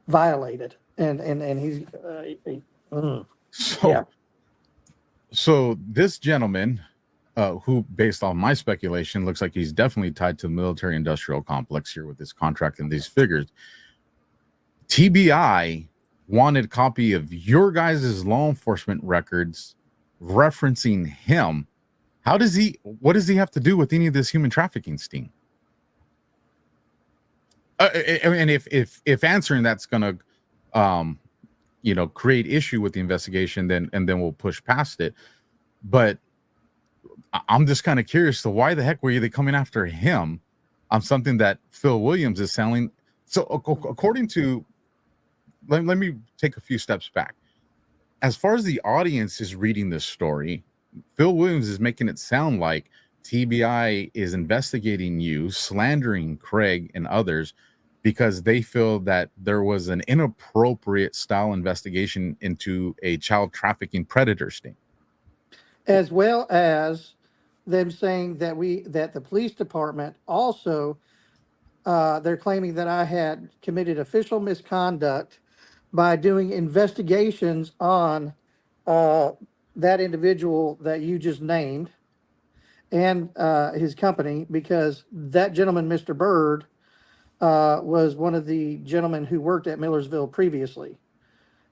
Speaker 6: violated, and he's
Speaker 1: so this gentleman, who, based on my speculation, looks like he's definitely tied to the military industrial complex here with this contract and these figures. TBI wanted a copy of your guys' law enforcement records referencing him. What does he have to do with any of this human trafficking sting? And if answering that's going to create issue with the investigation, then we'll push past it. But I'm just kind of curious to why the heck were they coming after him on something that Phil Williams is selling? So according to, let me take a few steps back. As far as the audience is reading this story, Phil Williams is making it sound like TBI is investigating you, slandering Craig and others because they feel that there was an inappropriate style investigation into a child trafficking predator sting.
Speaker 6: As well as them saying that the police department also, they're claiming that I had committed official misconduct by doing investigations on that individual that you just named and his company, because that gentleman, Mr. Bird, was one of the gentlemen who worked at Millersville previously.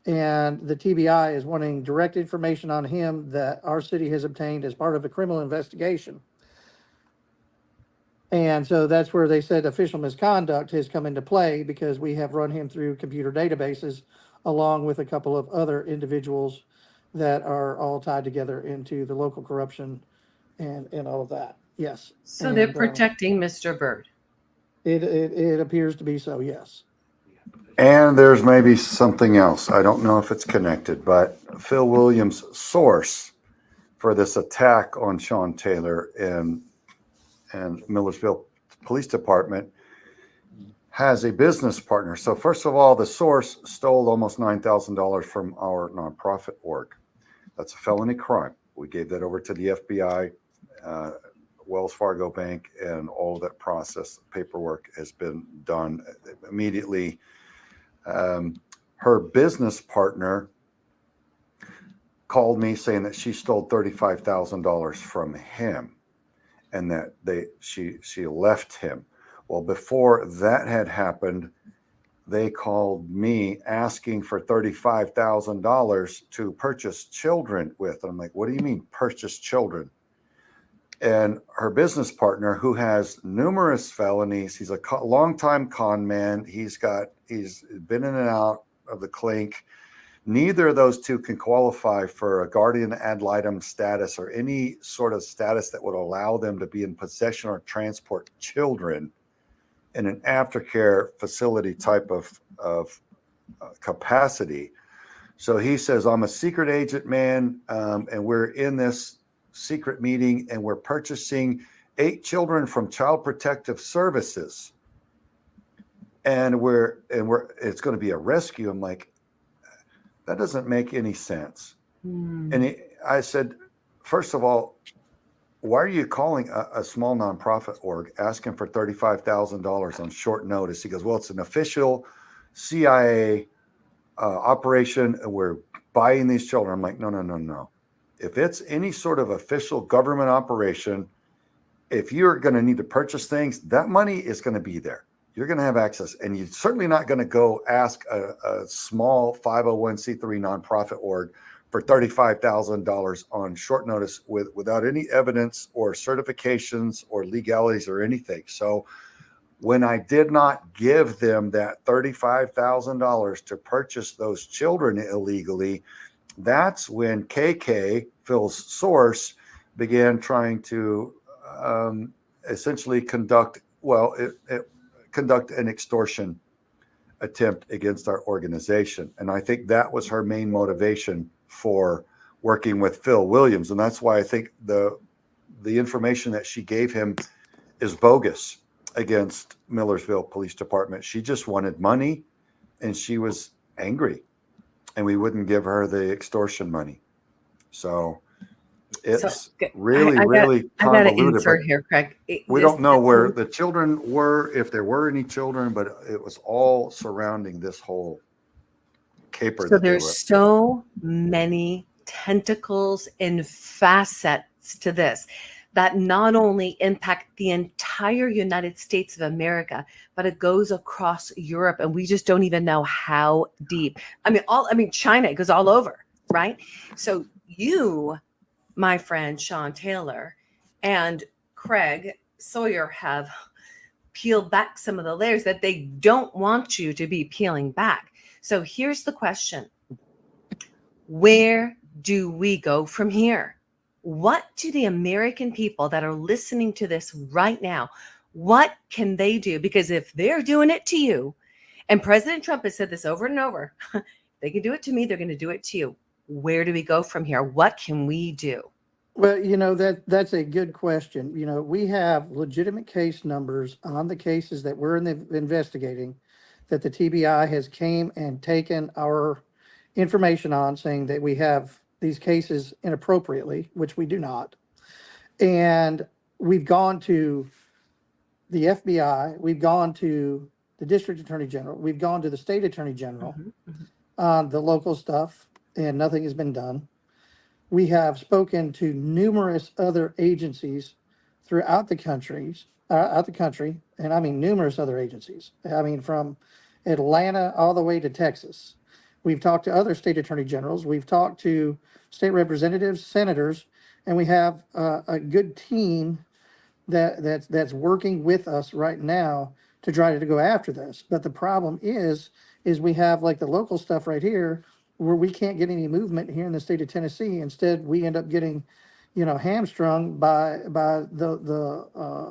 Speaker 6: And the TBI is wanting direct information on him that our city has obtained as part of a criminal investigation. And so that's where they said official misconduct has come into play, because we have run him through computer databases along with a couple of other individuals that are all tied together into the local corruption and all of that. Yes.
Speaker 5: So they're protecting Mr. Bird.
Speaker 6: It appears to be so, yes.
Speaker 7: And there's maybe something else. I don't know if it's connected, but Phil Williams' source for this attack on Sean Taylor and Millersville Police Department has a business partner. So first of all, the source stole almost $9,000 from our nonprofit org. That's a felony crime. We gave that over to the FBI, Wells Fargo Bank, and all of that process, paperwork has been done immediately. Her business partner called me saying that she stole $35,000 from him and that she left him. Well, before that had happened, they called me asking for $35,000 to purchase children with. And I'm like, what do you mean purchase children? And her business partner, who has numerous felonies, he's a longtime con man. He's been in and out of the clink. Neither of those two can qualify for a guardian ad litem status or any sort of status that would allow them to be in possession or transport children in an aftercare facility type of capacity. So he says, I'm a secret agent, man, and we're in this secret meeting and we're purchasing 8 children from Child Protective Services. And it's going to be a rescue. I'm like, that doesn't make any sense. And I said, first of all, why are you calling a small nonprofit org asking for $35,000 on short notice? He goes, well, it's an official CIA operation. And we're buying these children. I'm like, no. If it's any sort of official government operation, if you're going to need to purchase things, that money is going to be there. You're going to have access, and you're certainly not going to go ask a small 501c3 nonprofit org for $35,000 on short notice without any evidence or certifications or legalities or anything. So when I did not give them that $35,000 to purchase those children illegally, that's when KK, Phil's source, began trying to essentially conduct an extortion attempt against our organization. And I think that was her main motivation for working with Phil Williams. And that's why I think the information that she gave him is bogus against Millersville Police Department. She just wanted money and she was angry, and we wouldn't give her the extortion money. So it's really convoluted.
Speaker 5: I got to insert here, Craig.
Speaker 7: We don't know where the children were, if there were any children, but it was all surrounding this whole caper.
Speaker 5: So there's so many tentacles and facets to this that not only impact the entire United States of America, but it goes across Europe, and we just don't even know how deep. China, it goes all over, right? So you, my friend Sean Taylor, and Craig Sawyer have peeled back some of the layers that they don't want you to be peeling back. So here's the question. Where do we go from here? What do the American people that are listening to this right now, what can they do? Because if they're doing it to you, and President Trump has said this over and over, they can do it to me, they're going to do it to you. Where do we go from here? What can we do?
Speaker 6: Well, that's a good question. We have legitimate case numbers on the cases that we're investigating, that the TBI has came and taken our information on, saying that we have these cases inappropriately, which we do not. And we've gone to the FBI, we've gone to the district attorney general, we've gone to the state attorney general on the local stuff, and nothing has been done. We have spoken to numerous other agencies throughout the country, and I mean numerous other agencies. I mean, from Atlanta all the way to Texas. We've talked to other state attorney generals. We've talked to state representatives, senators, and we have a good team that's working with us right now to try to go after this. But the problem is we have like the local stuff right here, where we can't get any movement here in the state of Tennessee. Instead, we end up getting, hamstrung by the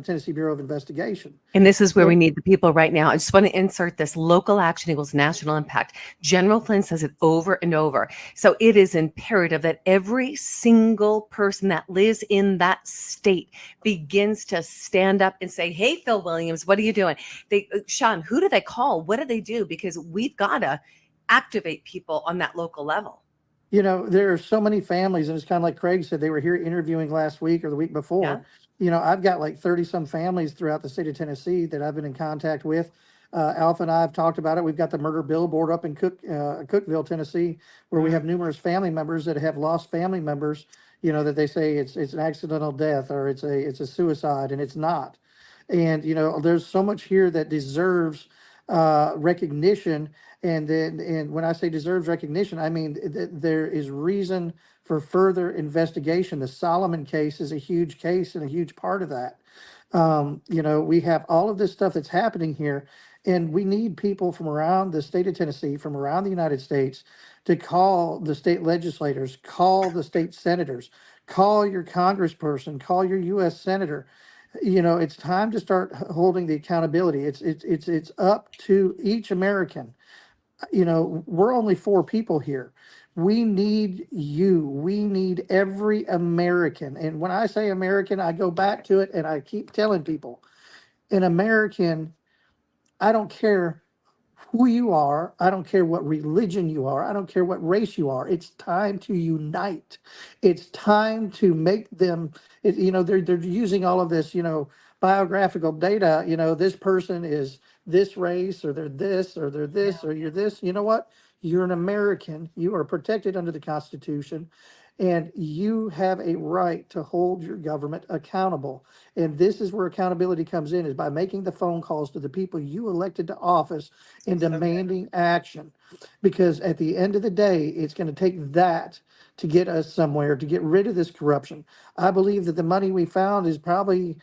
Speaker 6: Tennessee Bureau of Investigation.
Speaker 5: And this is where we need the people right now. I just want to insert this: local action equals national impact. General Flynn says it over and over. So it is imperative that every single person that lives in that state begins to stand up and say, hey, Phil Williams, what are you doing? Sean, who do they call? What do they do? Because we've got to activate people on that local level.
Speaker 6: There are so many families, and it's kind of like Craig said, they were here interviewing last week or the week before. Yeah. I've got like 30 some families throughout the state of Tennessee that I've been in contact with. Alpha and I have talked about it. We've got the murder billboard up in Cookeville, Tennessee, where we have numerous family members that have lost family members, that they say it's an accidental death or it's a suicide, and it's not. And, there's so much here that deserves recognition. And when I say deserves recognition, I mean there is reason for further investigation. The Solomon case is a huge case and a huge part of that. We have all of this stuff that's happening here, and we need people from around the state of Tennessee, from around the United States, to call the state legislators, call the state senators, call your congressperson, call your U.S. senator. It's time to start holding the accountability. It's up to each American. We're only 4 people here. We need you. We need every American. And when I say American, I go back to it and I keep telling people, an American, I don't care who you are. I don't care what religion you are. I don't care what race you are. It's time to unite. It's time to make them, they're using all of this, biographical data. This person is this race, or they're this, or they're this, or you're this. You know what? You're an American. You are protected under the Constitution, and you have a right to hold your government accountable. And this is where accountability comes in, is by making the phone calls to the people you elected to office and demanding action. Because at the end of the day, it's going to take that to get us somewhere, to get rid of this corruption. I believe that the money we found is probably,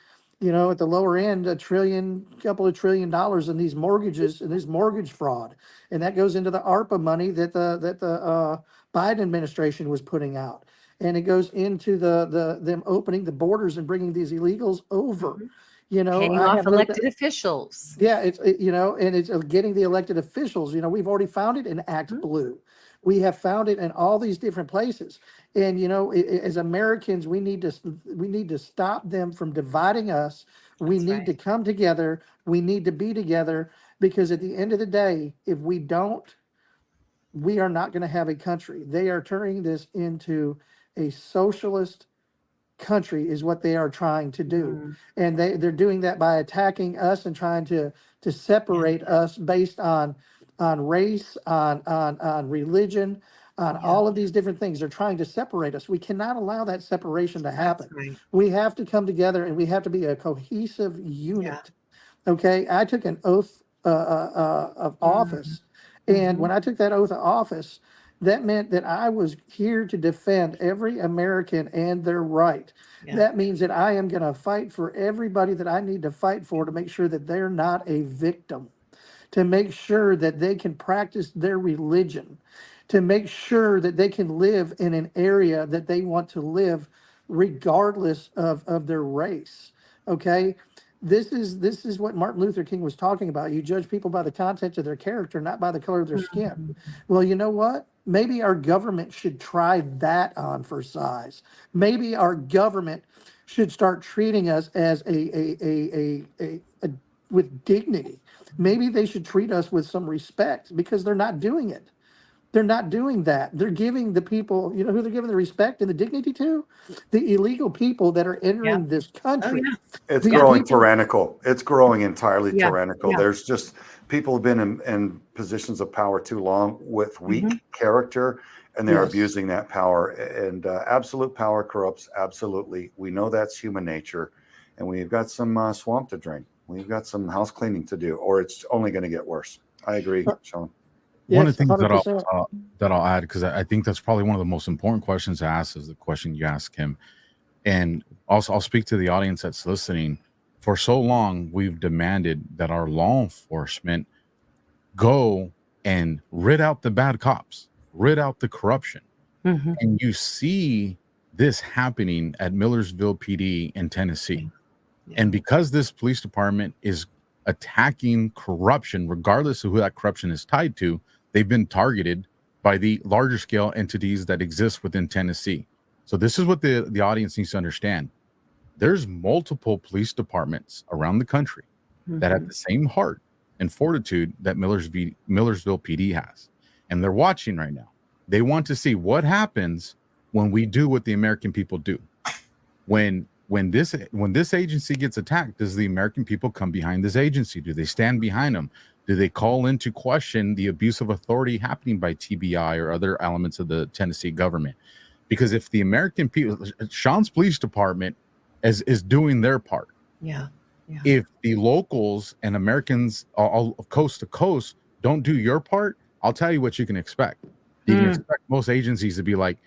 Speaker 6: at the lower end, couple of $1 trillion in these mortgages and this mortgage fraud. And that goes into the ARPA money that the Biden administration was putting out. And it goes into them opening the borders and bringing these illegals over.
Speaker 5: Paying off elected officials.
Speaker 6: Yeah, and it's getting the elected officials. We've already found it in Act Blue. We have found it in all these different places. And, as Americans, we need to stop them from dividing us. We need to come together. We need to be together, because at the end of the day, if we don't, we are not going to have a country. They are turning this into a socialist country, is what they are trying to do. And they're doing that by attacking us and trying to separate us based on race, on religion, on all of these different things. They're trying to separate us. We cannot allow that separation to happen.
Speaker 5: Right.
Speaker 6: We have to come together, and we have to be a cohesive unit. Okay, I took an oath of office, and when I took that oath of office, that meant that I was here to defend every American and their right. That means that I am going to fight for everybody that I need to fight for, to make sure that they're not a victim, to make sure that they can practice their religion, to make sure that they can live in an area that they want to live regardless of their race. Okay. This is what Martin Luther King was talking about. You judge people by the content of their character, not by the color of their skin. Well, you know what? Maybe our government should try that on for size. Maybe our government should start treating us as with dignity. Maybe they should treat us with some respect, because they're not doing it. They're not doing that. They're giving the people, you know who they're giving the respect and the dignity to? The illegal people that are entering this country.
Speaker 7: It's
Speaker 6: These
Speaker 7: growing
Speaker 6: people-
Speaker 7: tyrannical. It's growing entirely
Speaker 5: Yeah,
Speaker 7: tyrannical.
Speaker 5: yeah.
Speaker 7: There's just people have been in positions of power too long with weak character, and they're
Speaker 6: Yes.
Speaker 7: abusing that power. And absolute power corrupts absolutely. We know that's human nature, and we've got some swamp to drain. We've got some house cleaning to do, or it's only going to get worse. I agree, Sean.
Speaker 1: One of
Speaker 6: Yes,
Speaker 1: the things
Speaker 6: 100%.
Speaker 1: that I'll add, because I think that's probably one of the most important questions to ask, is the question you ask him. And also, I'll speak to the audience that's listening. For so long, we've demanded that our law enforcement go and rid out the bad cops, rid out the corruption.
Speaker 5: Mhm.
Speaker 1: And you see this happening at Millersville PD in Tennessee. And because this police department is attacking corruption, regardless of who that corruption is tied to, they've been targeted by the larger scale entities that exist within Tennessee. So this is what the audience needs to understand. There's multiple police departments around the country that have the same heart and fortitude that Millersville PD has. And they're watching right now. They want to see what happens when we do what the American people do. When this agency gets attacked, does the American people come behind this agency? Do they stand behind them? Do they call into question the abuse of authority happening by TBI or other elements of the Tennessee government? Because if the American people, Sean's police department is doing their part.
Speaker 5: Yeah.
Speaker 1: If the locals and Americans all coast to coast don't do your part, I'll tell you what you can expect. You can expect most agencies to be like,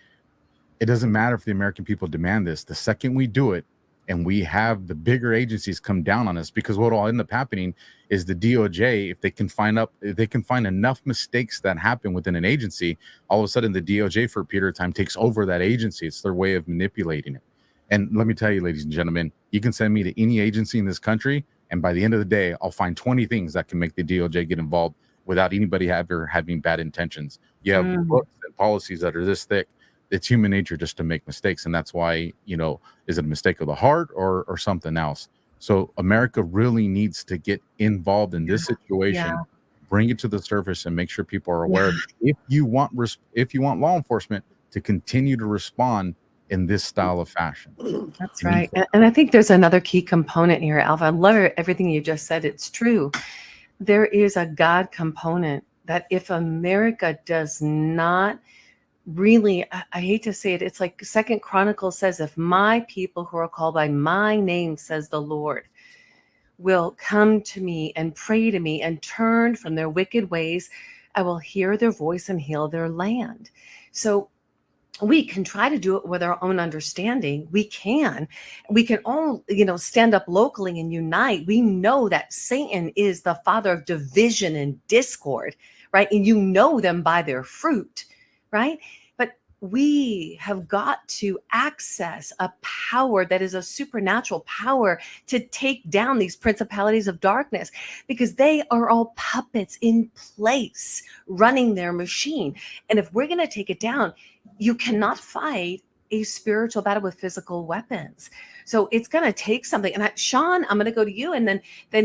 Speaker 1: it doesn't matter if the American people demand this. The second we do it, and we have the bigger agencies come down on us, because what will end up happening is the DOJ, if they can find enough mistakes that happen within an agency, all of a sudden the DOJ for a period of time takes over that agency. It's their way of manipulating it. And let me tell you, ladies and gentlemen, you can send me to any agency in this country, and by the end of the day, I'll find 20 things that can make the DOJ get involved without anybody ever having bad intentions. You have books and policies that are this thick. It's human nature just to make mistakes. And that's why, is it a mistake of the heart or something else? So America really needs to get involved in this situation, bring it to the surface, and make sure people are aware if you want law enforcement to continue to respond in this style of fashion.
Speaker 5: That's right. And I think there's another key component here, Alpha. I love everything you just said. It's true. There is a God component that if America does not really, I hate to say it, it's like Second Chronicles says, if my people who are called by my name, says the Lord, will come to me and pray to me and turn from their wicked ways, I will hear their voice and heal their land. So we can try to do it with our own understanding. We can all, stand up locally and unite. We know that Satan is the father of division and discord, right? And you know them by their fruit, right? But we have got to access a power that is a supernatural power to take down these principalities of darkness, because they are all puppets in place running their machine. And if we're going to take it down, you cannot fight a spiritual battle with physical weapons. So it's going to take something. And Sean, I'm going to go to you. And then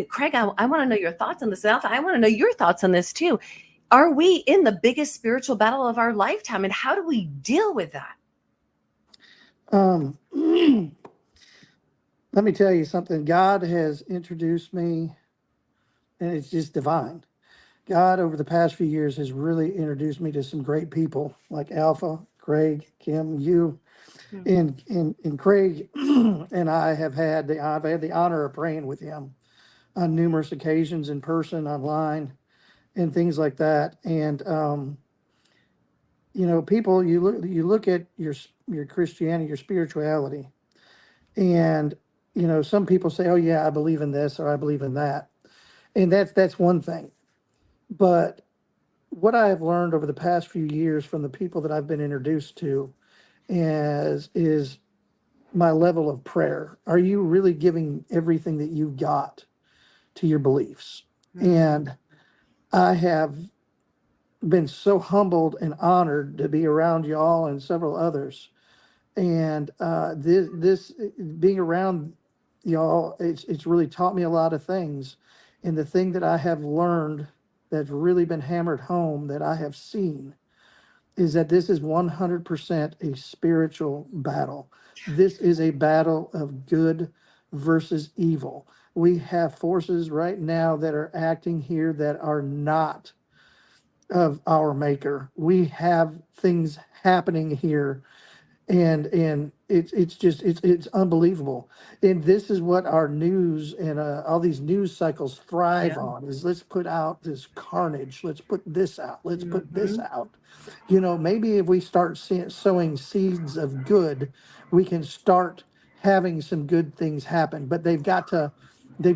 Speaker 5: Craig, I want to know your thoughts on this. Alpha, I want to know your thoughts on this too. Are we in the biggest spiritual battle of our lifetime? And how do we deal with that?
Speaker 6: Let me tell you something. God has introduced me, and it's just divine. God, over the past few years, has really introduced me to some great people like Alpha, Craig, Kim, you, and Craig and I have had I've had the honor of praying with him on numerous occasions, in person, online, and things like that. And people, you look at your Christianity, your spirituality, and some people say, "Oh yeah, I believe in this or I believe in that," and that's one thing. But what I have learned over the past few years from the people that I've been introduced to is my level of prayer. Are you really giving everything that you've got to your beliefs? And I have been so humbled and honored to be around y'all and several others. And this being around y'all, it's really taught me a lot of things. And the thing that I have learned that's really been hammered home that I have seen is that this is 100% a spiritual battle. This is a battle of good versus evil. We have forces right now that are acting here that are not of our maker. We have things happening here, and it's just it's unbelievable. And this is what our news and all these news cycles thrive on, is let's put out this carnage, let's put this out, let's put this out. Maybe if we start sowing seeds of good, we can start having some good things happen. But they've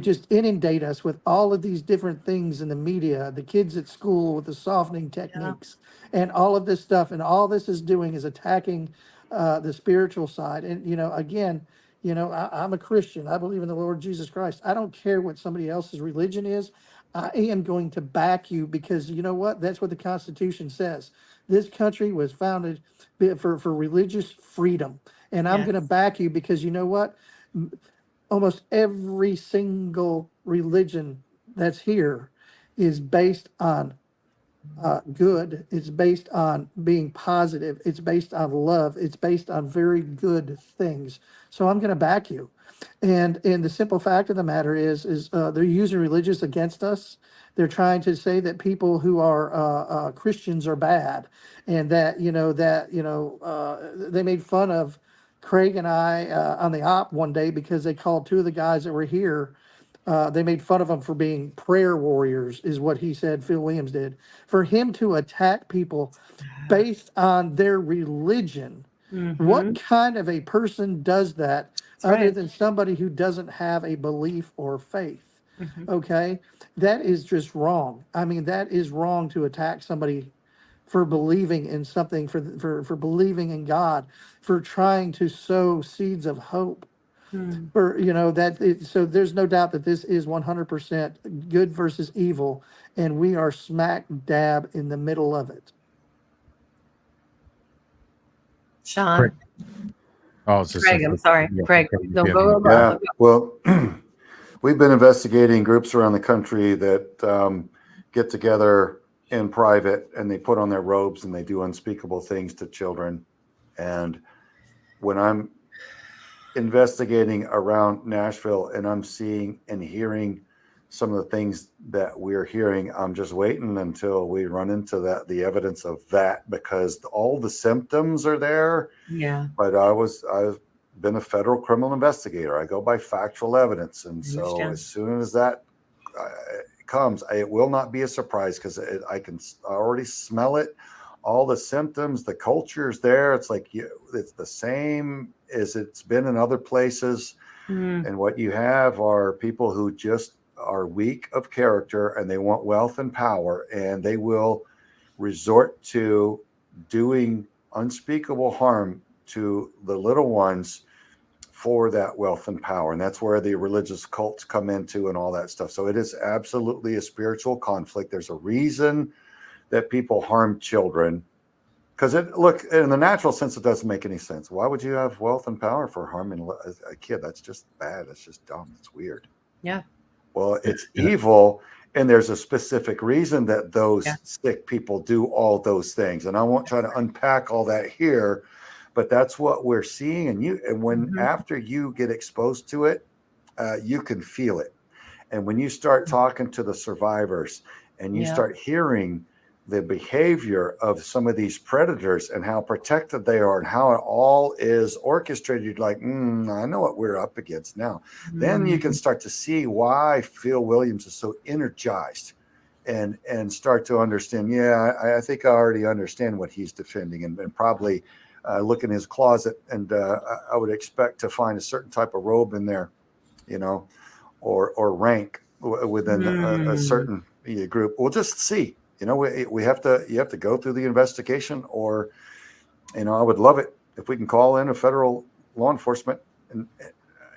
Speaker 6: just inundate us with all of these different things in the media, the kids at school with the softening techniques and all of this stuff. And all this is doing is attacking the spiritual side. And, again, I'm a Christian. I believe in the Lord Jesus Christ. I don't care what somebody else's religion is. I am going to back you because you know what? That's what the Constitution says. This country was founded for religious freedom. And I'm going to back you because you know what? Almost every single religion that's here is based on good. It's based on being positive. It's based on love. It's based on very good things. So I'm going to back you. And the simple fact of the matter is they're using religious against us. They're trying to say that people who are Christians are bad, and that they made fun of Craig and I on the op one day because they called two of the guys that were here. They made fun of them for being prayer warriors, is what he said. Phil Williams did. For him to attack people based on their religion, what kind of a person does that? Other than somebody who doesn't have a belief or faith. Okay, that is just wrong. I mean, that is wrong to attack somebody for believing in something, for believing in God, for trying to sow seeds of hope. For so there's no doubt that this is 100% good versus evil, and we are smack dab in the middle of it.
Speaker 5: Sean.
Speaker 1: Craig. Oh, it's just
Speaker 5: Craig, I'm sorry. Craig, don't go.
Speaker 7: Yeah, well, we've been investigating groups around the country that get together in private and they put on their robes and they do unspeakable things to children. And when I'm investigating around Nashville and I'm seeing and hearing some of the things that we're hearing, I'm just waiting until we run into the evidence of that, because all the symptoms are there.
Speaker 5: Yeah.
Speaker 7: But I've been a federal criminal investigator. I go by factual evidence. And so as soon as that comes, it will not be a surprise, because I can already smell it. All the symptoms, the culture's there. It's like it's the same as it's been in other places. And what you have are people who just are weak of character and they want wealth and power, and they will resort to doing unspeakable harm to the little ones for that wealth and power. And that's where the religious cults come into and all that stuff. So it is absolutely a spiritual conflict. There's a reason that people harm children, because look, in the natural sense, it doesn't make any sense. Why would you have wealth and power for harming a kid? That's just bad. That's just dumb. It's weird.
Speaker 5: Yeah.
Speaker 7: Well, it's evil, and there's a specific reason that those sick people do all those things. And I won't try to unpack all that here, but that's what we're seeing. And when after you get exposed to it, you can feel it. And when you start talking to the survivors and you start hearing the behavior of some of these predators and how protected they are and how it all is orchestrated, you're like, I know what we're up against now. Then you can start to see why Phil Williams is so energized and start to understand, I think I already understand what he's defending, and probably look in his closet, and I would expect to find a certain type of robe in there, or rank within a certain group. We'll just see. You know, you have to go through the investigation, or, you know, I would love it if we can call in a federal law enforcement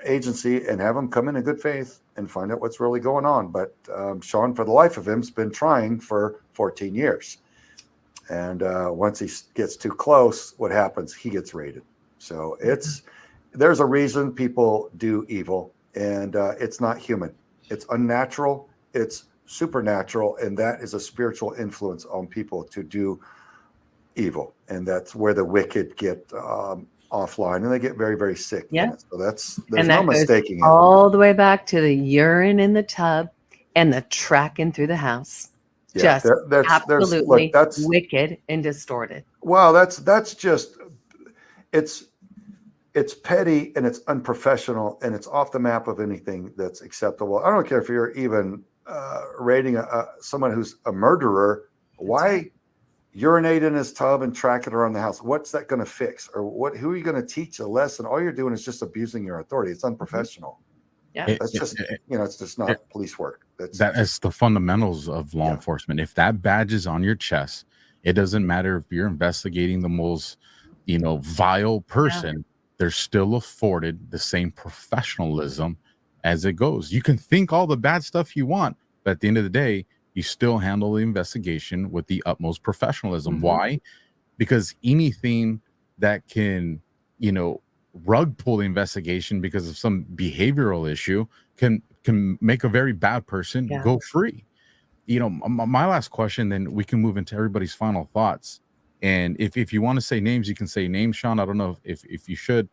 Speaker 7: agency and have them come in good faith and find out what's really going on. But Sean, for the life of him, has been trying for 14 years. And once he gets too close, what happens? He gets raided. So there's a reason people do evil, and it's not human. It's unnatural. It's supernatural, and that is a spiritual influence on people to do evil. And that's where the wicked get offline, and they get very, very sick.
Speaker 5: Yeah.
Speaker 7: So there's no mistaking it.
Speaker 5: All the way back to the urine in the tub and the tracking through the house.
Speaker 7: Yeah,
Speaker 5: Just absolutely wicked and distorted.
Speaker 7: Well, that's just it's petty, and it's unprofessional, and it's off the map of anything that's acceptable. I don't care if you're even raiding someone who's a murderer. Why urinate in his tub and track it around the house? What's that going to fix? Or who are you going to teach a lesson? All you're doing is just abusing your authority. It's unprofessional.
Speaker 5: Yeah,
Speaker 7: that's just it's just not police work.
Speaker 1: That's the fundamentals of law enforcement. If that badge is on your chest, it doesn't matter if you're investigating the most, vile person. They're still afforded the same professionalism as it goes. You can think all the bad stuff you want, but at the end of the day, you still handle the investigation with the utmost professionalism. Why? Because anything that can, rug pull the investigation because of some behavioral issue can make a very bad person go free. My last question, then we can move into everybody's final thoughts. And if you want to say names, you can say names, Sean. I don't know if you should,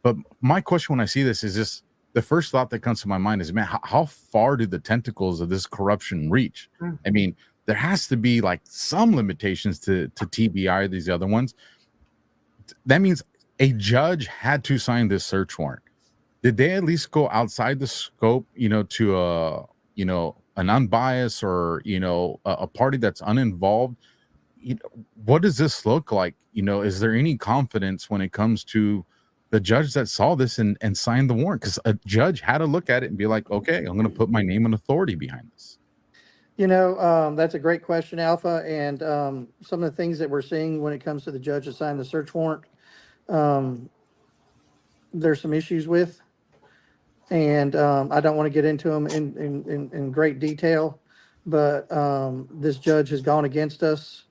Speaker 1: but my question when I see this is just the first thought that comes to my mind is, man, how far do the tentacles of this corruption reach? I mean, there has to be like some limitations to TBI, these other ones. That means a judge had to sign this search warrant. Did they at least go outside the scope, to an unbiased or, a party that's uninvolved? What does this look like? Is there any confidence when it comes to the judge that saw this and signed the warrant? Because a judge had to look at it and be like, okay, I'm going to put my name and authority behind this.
Speaker 6: That's a great question, Alpha. And some of the things that we're seeing when it comes to the judge that signed the search warrant, there's some issues with, and I don't want to get into them in great detail, but this judge has gone against us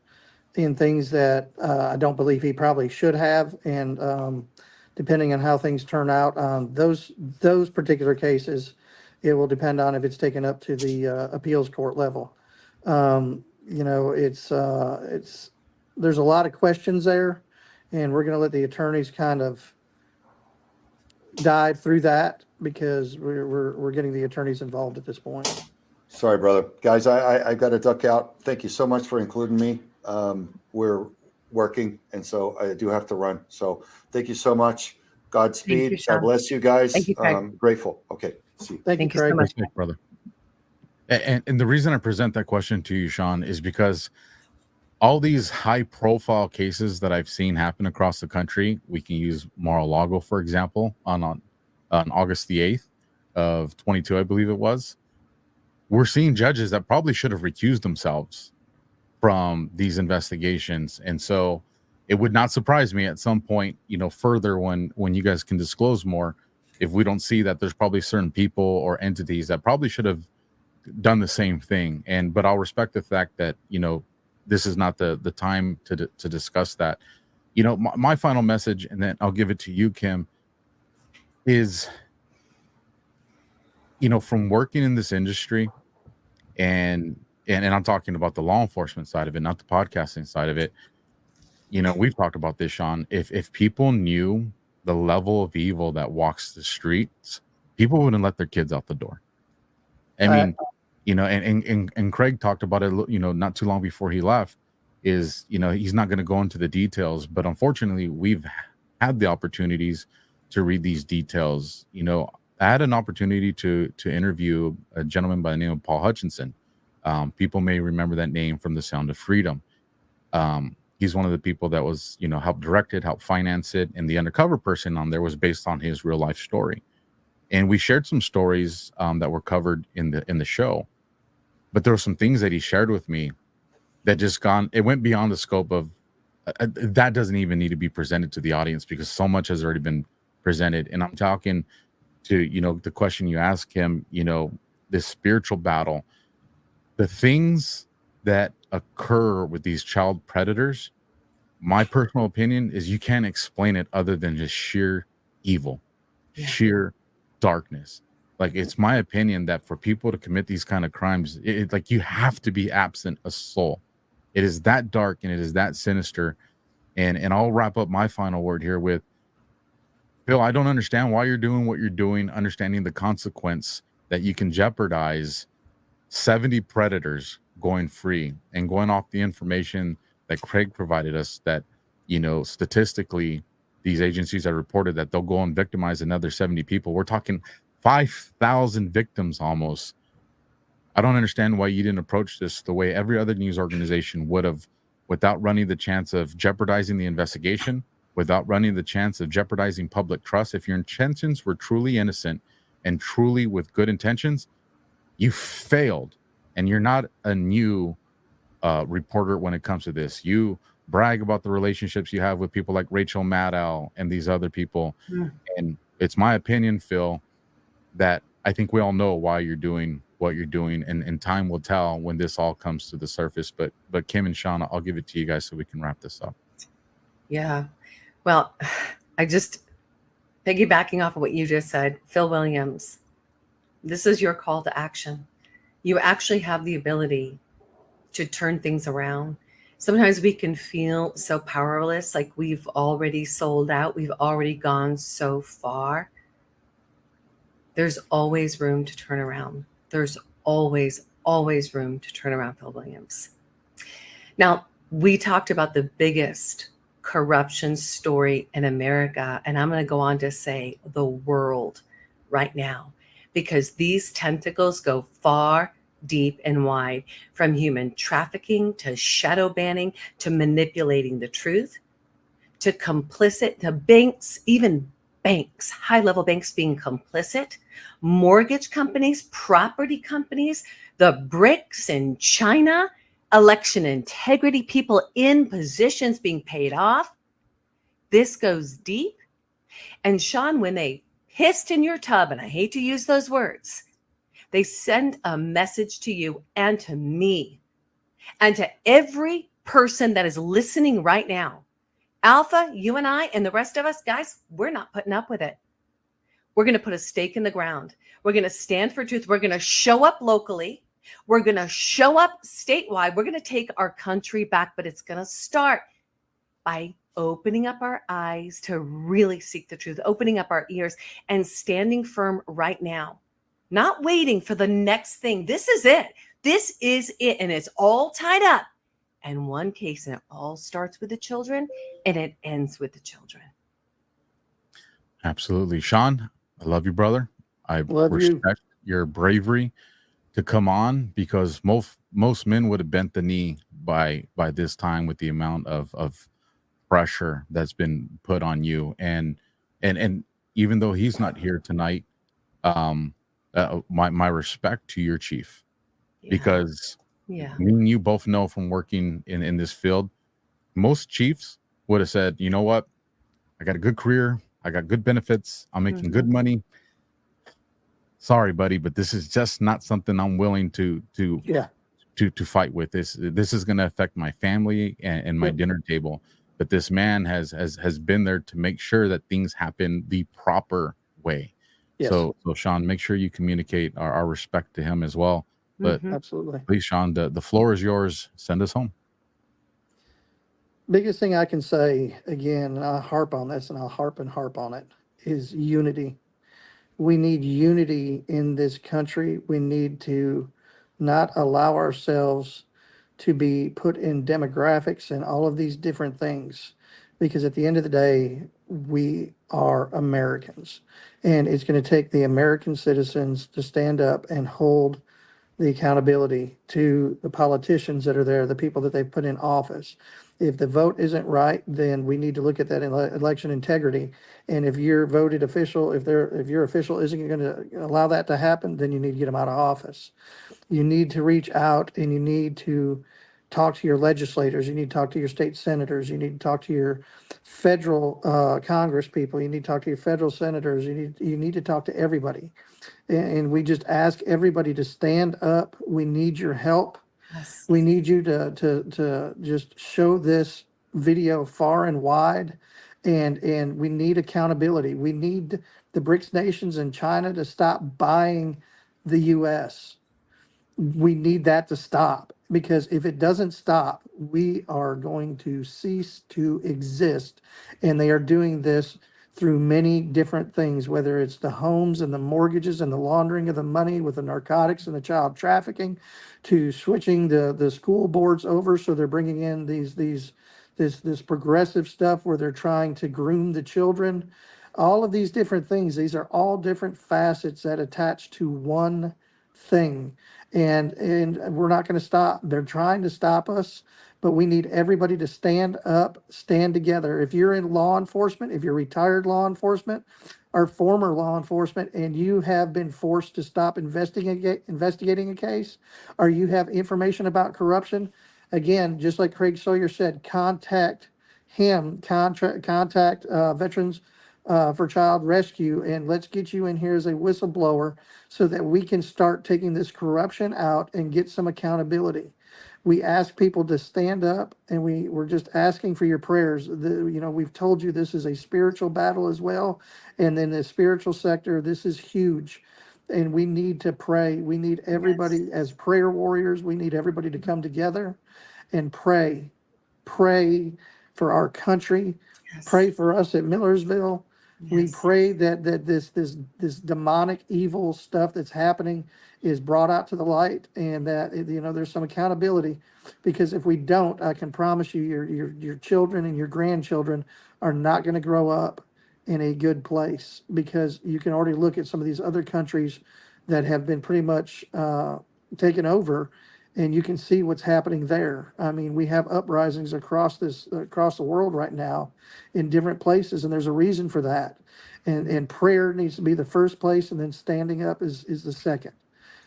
Speaker 6: in things that I don't believe he probably should have. And depending on how things turn out on those particular cases, it will depend on if it's taken up to the appeals court level. There's a lot of questions there, and we're going to let the attorneys kind of dive through that because we're getting the attorneys involved at this point.
Speaker 7: Sorry, brother. Guys, I got to duck out. Thank you so much for including me. We're working, and so I do have to run. So thank you so much. Godspeed.
Speaker 5: You,
Speaker 7: God bless you guys.
Speaker 5: Thank you, Craig.
Speaker 7: Grateful. Okay. See you.
Speaker 6: Thank you, Craig.
Speaker 5: so much,
Speaker 1: brother. And the reason I present that question to you, Sean, is because all these high profile cases that I've seen happen across the country, we can use Mar-a-Lago, for example, on August the 8th of 22, I believe it was. We're seeing judges that probably should have recused themselves from these investigations. And so it would not surprise me at some point, further when you guys can disclose more, if we don't see that there's probably certain people or entities that probably should have done the same thing. But I'll respect the fact that, this is not the time to discuss that. My final message, and then I'll give it to you, Kim, is, from working in this industry, and I'm talking about the law enforcement side of it, not the podcasting side of it. We've talked about this, Sean. If people knew the level of evil that walks the streets, people wouldn't let their kids out the door. I mean, and Craig talked about it, not too long before he left, is, he's not going to go into the details, but unfortunately we've had the opportunities to read these details. I had an opportunity to interview a gentleman by the name of Paul Hutchinson. People may remember that name from The Sound of Freedom. He's one of the people that was, helped direct it, helped finance it. And the undercover person on there was based on his real life story. And we shared some stories that were covered in the show. But there were some things that he shared with me that just gone. It went beyond the scope of that. Doesn't even need to be presented to the audience because so much has already been presented. And I'm talking to, you know, the question you ask him, you know, this spiritual battle, the things that occur with these child predators. My personal opinion is you can't explain it other than just sheer evil, sheer darkness. Like, it's my opinion that for people to commit these kind of crimes, like, you have to be absent a soul. It is that dark and it is that sinister. And I'll wrap up my final word here with, Phil, I don't understand why you're doing what you're doing, understanding the consequence that you can jeopardize 70 predators going free, and going off the information that Craig provided us that, you know, statistically, these agencies have reported that they'll go and victimize another 70 people. We're talking 5,000 victims almost. I don't understand why you didn't approach this the way every other news organization would have, without running the chance of jeopardizing the investigation, without running the chance of jeopardizing public trust. If your intentions were truly innocent and truly with good intentions, you failed. And you're not a new reporter when it comes to this. You brag about the relationships you have with people like Rachel Maddow and these other people. And it's my opinion, Phil, that I think we all know why you're doing what you're doing, and time will tell when this all comes to the surface. But Kim and Shauna, I'll give it to you guys so we can wrap this up.
Speaker 5: Yeah. Well, I just piggybacking off of what you just said, Phil Williams, this is your call to action. You actually have the ability to turn things around. Sometimes we can feel so powerless, like we've already sold out. We've already gone so far. There's always room to turn around. There's always room to turn around, Phil Williams. Now, we talked about the biggest corruption story in America, and I'm going to go on to say the world right now, because these tentacles go far, deep, and wide, from human trafficking to shadow banning to manipulating the truth to complicit to banks, even banks, high-level banks being complicit, mortgage companies, property companies, the BRICS in China, election integrity, people in positions being paid off. This goes deep. And Sean, when they pissed in your tub, and I hate to use those words, they send a message to you and to me and to every person that is listening right now. Alpha, you and I, and the rest of us, guys, we're not putting up with it. We're going to put a stake in the ground. We're going to stand for truth. We're going to show up locally. We're going to show up statewide. We're going to take our country back, but it's going to start by opening up our eyes to really seek the truth, opening up our ears and standing firm right now, not waiting for the next thing. This is it. This is it. And it's all tied up in one case, and it all starts with the children and it ends with the children.
Speaker 1: Absolutely. Sean, I love you, brother. I respect your bravery to come on, because most men would have bent the knee by this time with the amount of pressure that's been put on you. And even though he's not here tonight, my respect to your chief, because me and you both know from working in this field, most chiefs would have said, you know what, I got a good career, I got good benefits, I'm making good money. Sorry, buddy, but this is just not something I'm willing to fight with. This is going to affect my family and my dinner table. But this man has been there to make sure that things happen the proper way. Yes. So Sean, make sure you communicate our respect to him as well. But
Speaker 6: absolutely,
Speaker 1: please, Sean, the floor is yours. Send us home.
Speaker 6: Biggest thing I can say, again, and I'll harp on this and I'll harp on it, is unity. We need unity in this country. We need to not allow ourselves to be put in demographics and all of these different things, because at the end of the day, we are Americans, and it's going to take the American citizens to stand up and hold the accountability to the politicians that are there, the people that they've put in office. If the vote isn't right, then we need to look at that election integrity. And if your voted official, if your official isn't going to allow that to happen, then you need to get them out of office. You need to reach out and you need to talk to your legislators. You need to talk to your state senators. You need to talk to your federal Congress people. You need to talk to your federal senators. You need to talk to everybody. And we just ask everybody to stand up. We need your help.
Speaker 5: Yes.
Speaker 6: We need you to just show this video far and wide. And we need accountability. We need the BRICS nations and China to stop buying the U.S. We need that to stop, because if it doesn't stop, we are going to cease to exist. And they are doing this through many different things, whether it's the homes and the mortgages and the laundering of the money with the narcotics and the child trafficking, to switching the school boards over. So they're bringing in this progressive stuff where they're trying to groom the children. All of these different things, these are all different facets that attach to one thing. And we're not going to stop. They're trying to stop us, but we need everybody to stand up, stand together. If you're in law enforcement, if you're retired law enforcement or former law enforcement, and you have been forced to stop investigating a case, or you have information about corruption, again, just like Craig Sawyer said, contact him, contact Veterans for Child Rescue, and let's get you in here as a whistleblower so that we can start taking this corruption out and get some accountability. We ask people to stand up, and we're just asking for your prayers. We've told you this is a spiritual battle as well, and in the spiritual sector, this is huge, and we need to pray. We need everybody as prayer warriors. We need everybody to come together and pray for our country.
Speaker 5: Yes.
Speaker 6: Pray for us at Millersville. We
Speaker 5: Yes.
Speaker 6: pray that this demonic evil stuff that's happening is brought out to the light, and that there's some accountability, because if we don't, I can promise you your children and your grandchildren are not going to grow up in a good place, because you can already look at some of these other countries that have been pretty much taken over, and you can see what's happening there. I mean, we have uprisings across the world right now in different places, and there's a reason for that. And prayer needs to be the first place, and then standing up is the second.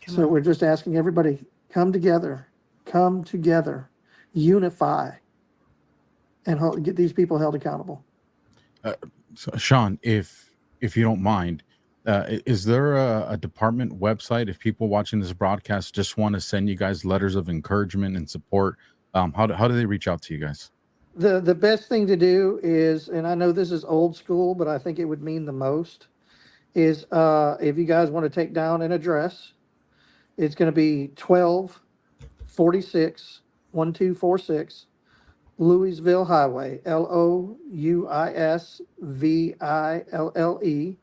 Speaker 6: So we're just asking everybody, come together, unify, and get these people held accountable.
Speaker 1: So Sean, if you don't mind, is there a department website if people watching this broadcast just want to send you guys letters of encouragement and support? How do they reach out to you guys?
Speaker 6: The best thing to do is, and I know this is old school, but I think it would mean the most, is if you guys want to take down an address, it's going to be 1246 Louisville Highway, Louisville,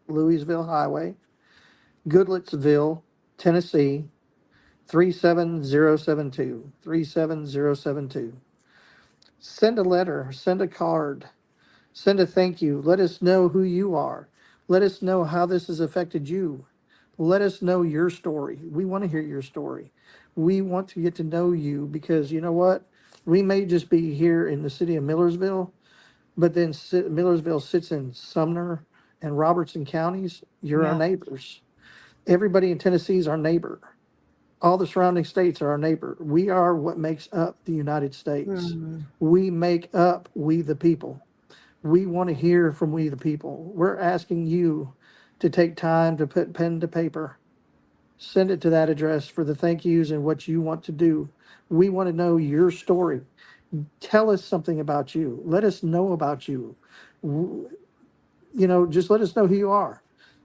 Speaker 6: Louisville Highway, Goodlettsville, Tennessee, 37072. Send a letter, send a card, send a thank you. Let us know who you are. Let us know how this has affected you. Let us know your story. We want to hear your story. We want to get to know you, because you know what? We may just be here in the city of Millersville, but then Millersville sits in Sumner and Robertson counties. You're our neighbors. Everybody in Tennessee is our neighbor. All the surrounding states are our neighbor. We are what makes up the United States. We make up we the people. We want to hear from we the people. We're asking you to take time to put pen to paper. Send it to that address for the thank yous and what you want to do. We want to know your story. Tell us something about you. Let us know about you. Just let us know who you are.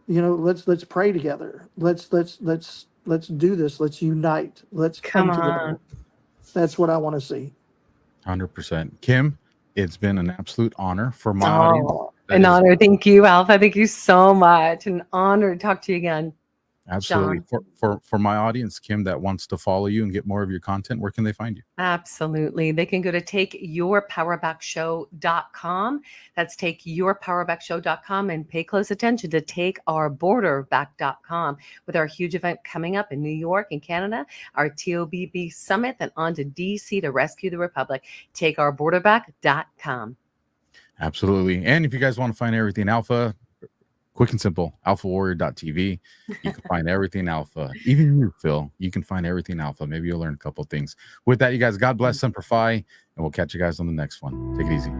Speaker 6: Let's pray together. Let's do this. Let's unite. Let's come together. That's what I want to see.
Speaker 1: 100%. Kim, it's been an absolute honor for my audience.
Speaker 5: An honor. Thank you, Alpha. Thank you so much. An honor to talk to you again.
Speaker 1: Absolutely. For my audience, Kim, that wants to follow you and get more of your content, where can they find you?
Speaker 5: Absolutely. They can go to takeyourpowerbackshow.com. That's takeyourpowerbackshow.com, and pay close attention to takeourborderback.com with our huge event coming up in New York and Canada, our TOBB summit, and on to DC to rescue the Republic. Takeourborderback.com.
Speaker 1: Absolutely. And if you guys want to find everything Alpha, Quick and simple, alphawarrior.tv. You can find everything alpha. Even you, Phil, you can find everything alpha. Maybe you'll learn a couple things. With that, you guys, God bless, Semper Fi, and we'll catch you guys on the next one. Take it easy.